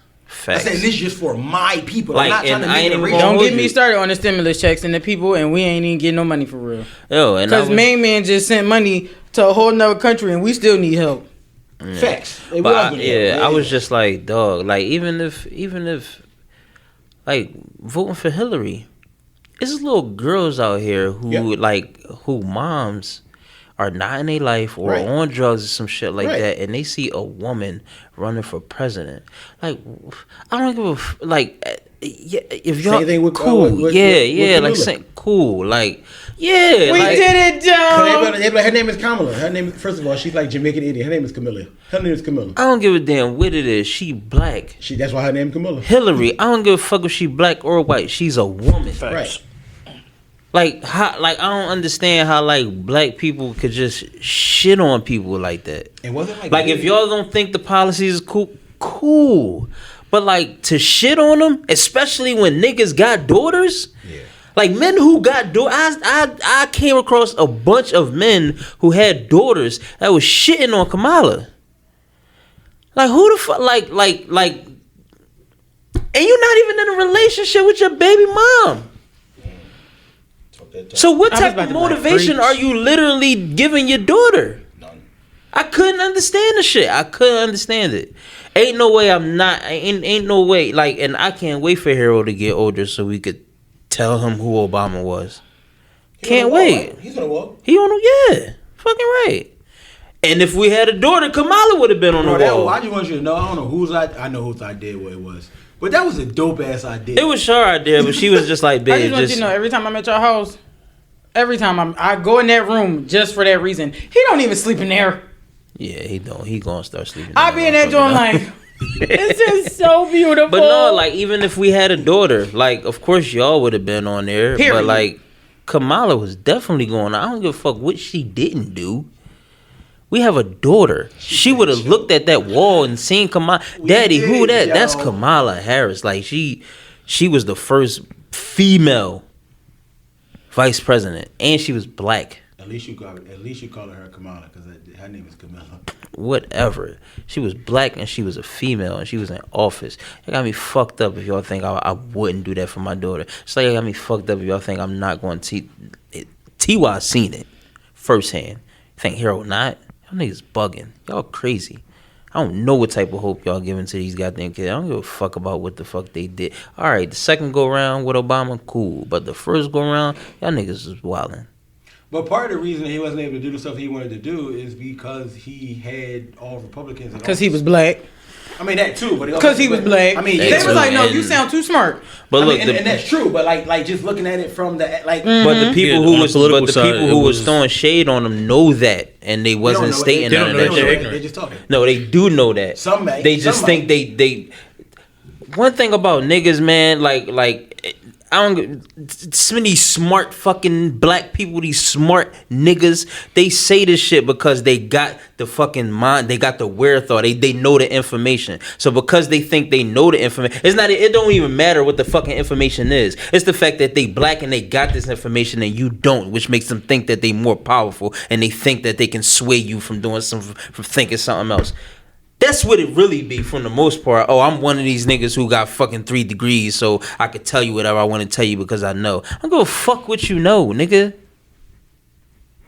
I said, this is just for my people. Like, I'm not trying and to I make ain't it even racial. gonna Don't hold get me you. started on the stimulus checks and the people, and we ain't even getting no money for real. Yo, and I Because was- main man just sent money to a whole nother country, and we still need help. Facts. They But will I, do that. yeah, I was just like, dog. Like even if, like voting for Hillary, it's little girls out here who who moms are not in their life or Right. on drugs or some shit like Right. that, and they see a woman running for president. Like I don't give a yeah, if y'all Same thing with, cool, with like Camilla. saying cool, like yeah, We like, did it, Joe! They be like, her name is Kamala. Her name, first of all, she's like Jamaican Indian. Her name is Camilla. Her name is Camilla. I don't give a damn what it is. She black. That's why her name is Camilla. Hillary, I don't give a fuck if she black or white. She's a woman. Right. Like how? Like I don't understand how like black people could just shit on people like that. And wasn't Like if y'all don't think the policies is cool. But like to shit on them, especially when niggas got daughters. Yeah. Like men who got daughters, I came across a bunch of men who had daughters that was shitting on Kamala. Like who the fuck? Like, and you're not even in a relationship with your baby mom. So what I was type about of to be like, motivation preach. are you literally giving your daughter? None. I couldn't understand the shit. I couldn't understand it. Ain't no way I'm not. Ain't no way. Like, and I can't wait for Harold to get older so we could tell him who Obama was. Can't wait. Right? He's on the wall. He on the fucking right. And if we had a daughter, Kamala would have been on Bro, the that, wall. I just want you to know, I don't know whose I know whose idea what it was. But that was a dope ass idea. It was her idea, but she was just like, I babe, just want you to know, every time I'm at your house, every time I go in that room just for that reason, he don't even sleep in there. yeah, he don't. He gonna start sleeping. I be in that joint like, this is so beautiful. But no, like even if we had a daughter, like of course y'all would have been on there. Period. But like Kamala was definitely going on. I don't give a fuck what she didn't do. We have a daughter. She would have looked at that wall and seen Kamala. Daddy, who did, that? That's yo. Kamala Harris. Like she was the first female vice president, and she was black. At least you call her Kamala because her name is Camilla. Whatever. She was black and she was a female and she was in office. It got me fucked up if y'all think I wouldn't do that for my daughter. It's like it got me fucked up if y'all think I'm not going to. T.Y. seen it firsthand. Think Harold not? Y'all niggas bugging. Y'all crazy. I don't know what type of hope y'all giving to these goddamn kids. I don't give a fuck about what the fuck they did. All right, the second go round with Obama, cool. But the first go round, y'all niggas is wildin'. But part of the reason he wasn't able to do the stuff he wanted to do is because he had all Republicans. Because he was black. I mean that too, but Because he was black. I mean, they That was like, no, too, you and- sound too smart. But I look, mean, and that's true. But like just looking at it from the like. but the people Yeah, who on was the political but the side, people it who was was- throwing shade on them know that, and they wasn't stating They none don't of know that that. shit. Ignorant. They're just talking. No, they do know that. Some may. They just Some think they. One thing about niggas, man, like Some of these smart fucking black people, these smart niggas, they say this shit because they got the fucking mind, they got the wherewithal, they know the information. So because they think they know the information, it don't even matter what the fucking information is. It's the fact that they black and they got this information and you don't, which makes them think that they more powerful and they think that they can sway you from doing something, from thinking something else. That's what it really be for the most part. Oh, I'm one of these niggas who got fucking 3 degrees, so I could tell you whatever I want to tell you because I know. I'm gonna fuck what you know, nigga.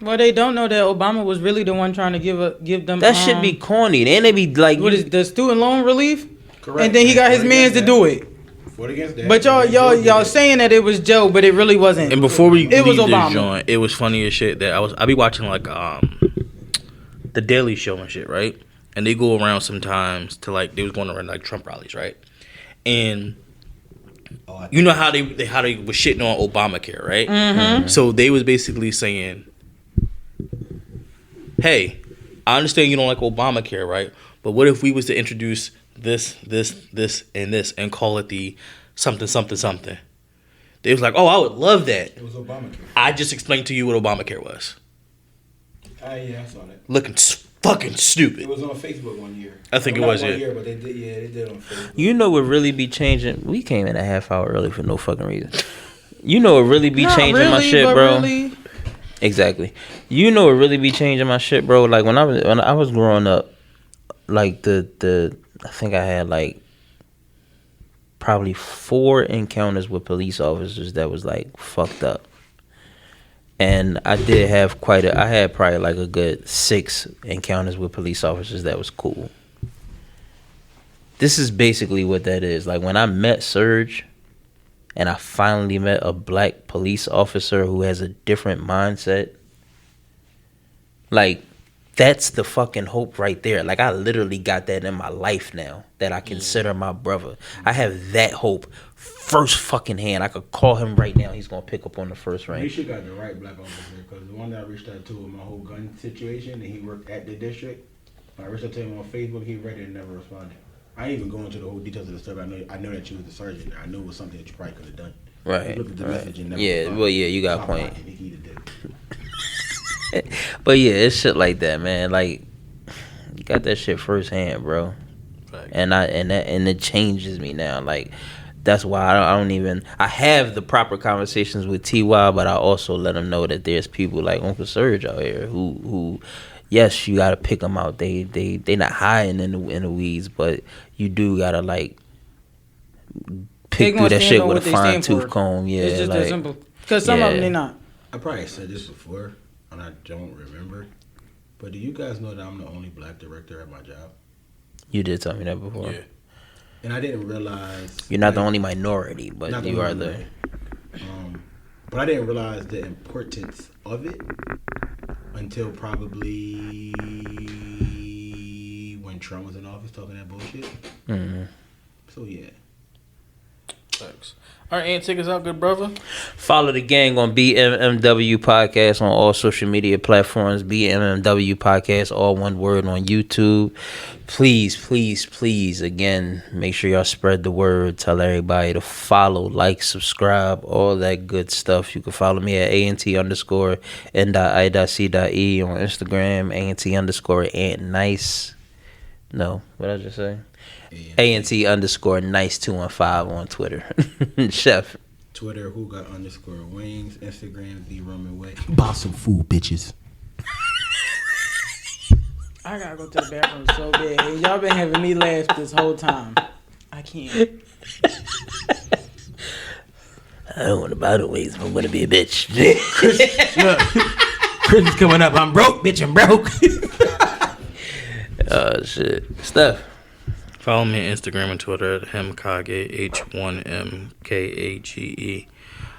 Well, they don't know that Obama was really the one trying to give them. That should be corny. Then they be like, what is the student loan relief? Correct. And then he got his mans to do it. Vote against that. But y'all saying that it was Joe, but it really wasn't. And before we it was leave Obama. this joint, it was funny as shit that I be watching like the Daily Show and shit, right? And they go around sometimes to like they was going around like Trump rallies, right? And you know how they was shitting on Obamacare, right? Mm-hmm. So they was basically saying, "Hey, I understand you don't like Obamacare, right? But what if we was to introduce this, and this, and call it the something, something, something?" They was like, "Oh, I would love that." It was Obamacare. I just explained to you what Obamacare was. Yeah, I saw that. Looking fucking stupid. It was on Facebook one year. I think it Not was, one yeah. year, but they did on Facebook. you know what really be changing? We came in a half hour early for no fucking reason. You know what really be Not changing my really, shit, but bro? really. Exactly. You know what really be changing my shit, bro? Like when I was growing up, like the I think I had like probably 4 encounters with police officers that was like fucked up. And I did have I had probably like a good 6 encounters with police officers that was cool. This is basically what that is. Like when I met Serge and I finally met a black police officer who has a different mindset, like that's the fucking hope right there. Like I literally got that in my life now that I consider my brother. I have that hope first fucking hand. I could call him right now. He's gonna pick up on the first You range. should got the right black officer because the one that I reached out to with my whole gun situation and he worked at the district. When I reached out to him on Facebook, he read it and never responded. I ain't even go into the whole details of the story. I know that you was the sergeant. I knew it was something that you probably could have done. Right. He looked at the message and never Yeah, responded. well, yeah, you got a So I'm point. like, he did it. But yeah, it's shit like that, man. Like you got that shit firsthand, bro. Right. And it changes me now. Like that's why I don't even. I have the proper conversations with Ty, but I also let him know that there's people like Uncle Serge out here who yes, you gotta pick them out. They not hiding in the weeds, but you do gotta like pick through that shit with a fine tooth comb. Yeah, It's just like, that simple. Because some of them yeah. they not. I probably said this before, and I don't remember. But do you guys know that I'm the only black director at my job? You did tell me that before. Yeah. And I didn't realize You're not the like, only minority, but not you are the. minority. But I didn't realize the importance of it until probably when Trump was in office talking that bullshit. Mm-hmm. So yeah. Thanks. All right, Ant, take us out, good brother. Follow the gang on BMMW Podcast on all social media platforms. BMMW Podcast, all one word, on YouTube. Please, again, make sure y'all spread the word. Tell everybody to follow, like, subscribe, all that good stuff. You can follow me at ANT_N.I.C.E on Instagram, ANT_AntNice. No, what did I just say? ANT_Nice215 on Twitter. Chef. Twitter, who got _wings. Instagram, the Roman way. Buy some food, bitches. I gotta go to the bathroom so bad. Y'all been having me laugh this whole time. I can't. I don't want to buy the wings, but I'm gonna be a bitch. Look, Christmas coming up. I'm broke, bitch. I'm broke. Oh shit, Steph. Follow me on Instagram and Twitter at hmkage, H1MKAGE.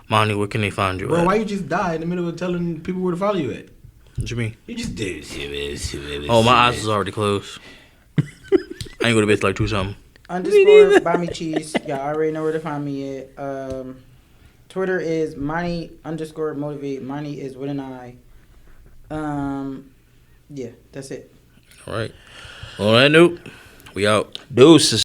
Monty, where can they find you Bro, at? why you just die in the middle of telling people where to follow you at? What you mean? You just did. Oh, my eyes was already closed. I ain't go to bed till like 2-something. _ buy me cheese. Y'all already know where to find me at. Twitter is Monty_motivate. Monty is with an I. Yeah, that's it. All right. On that note, we out. Deuces.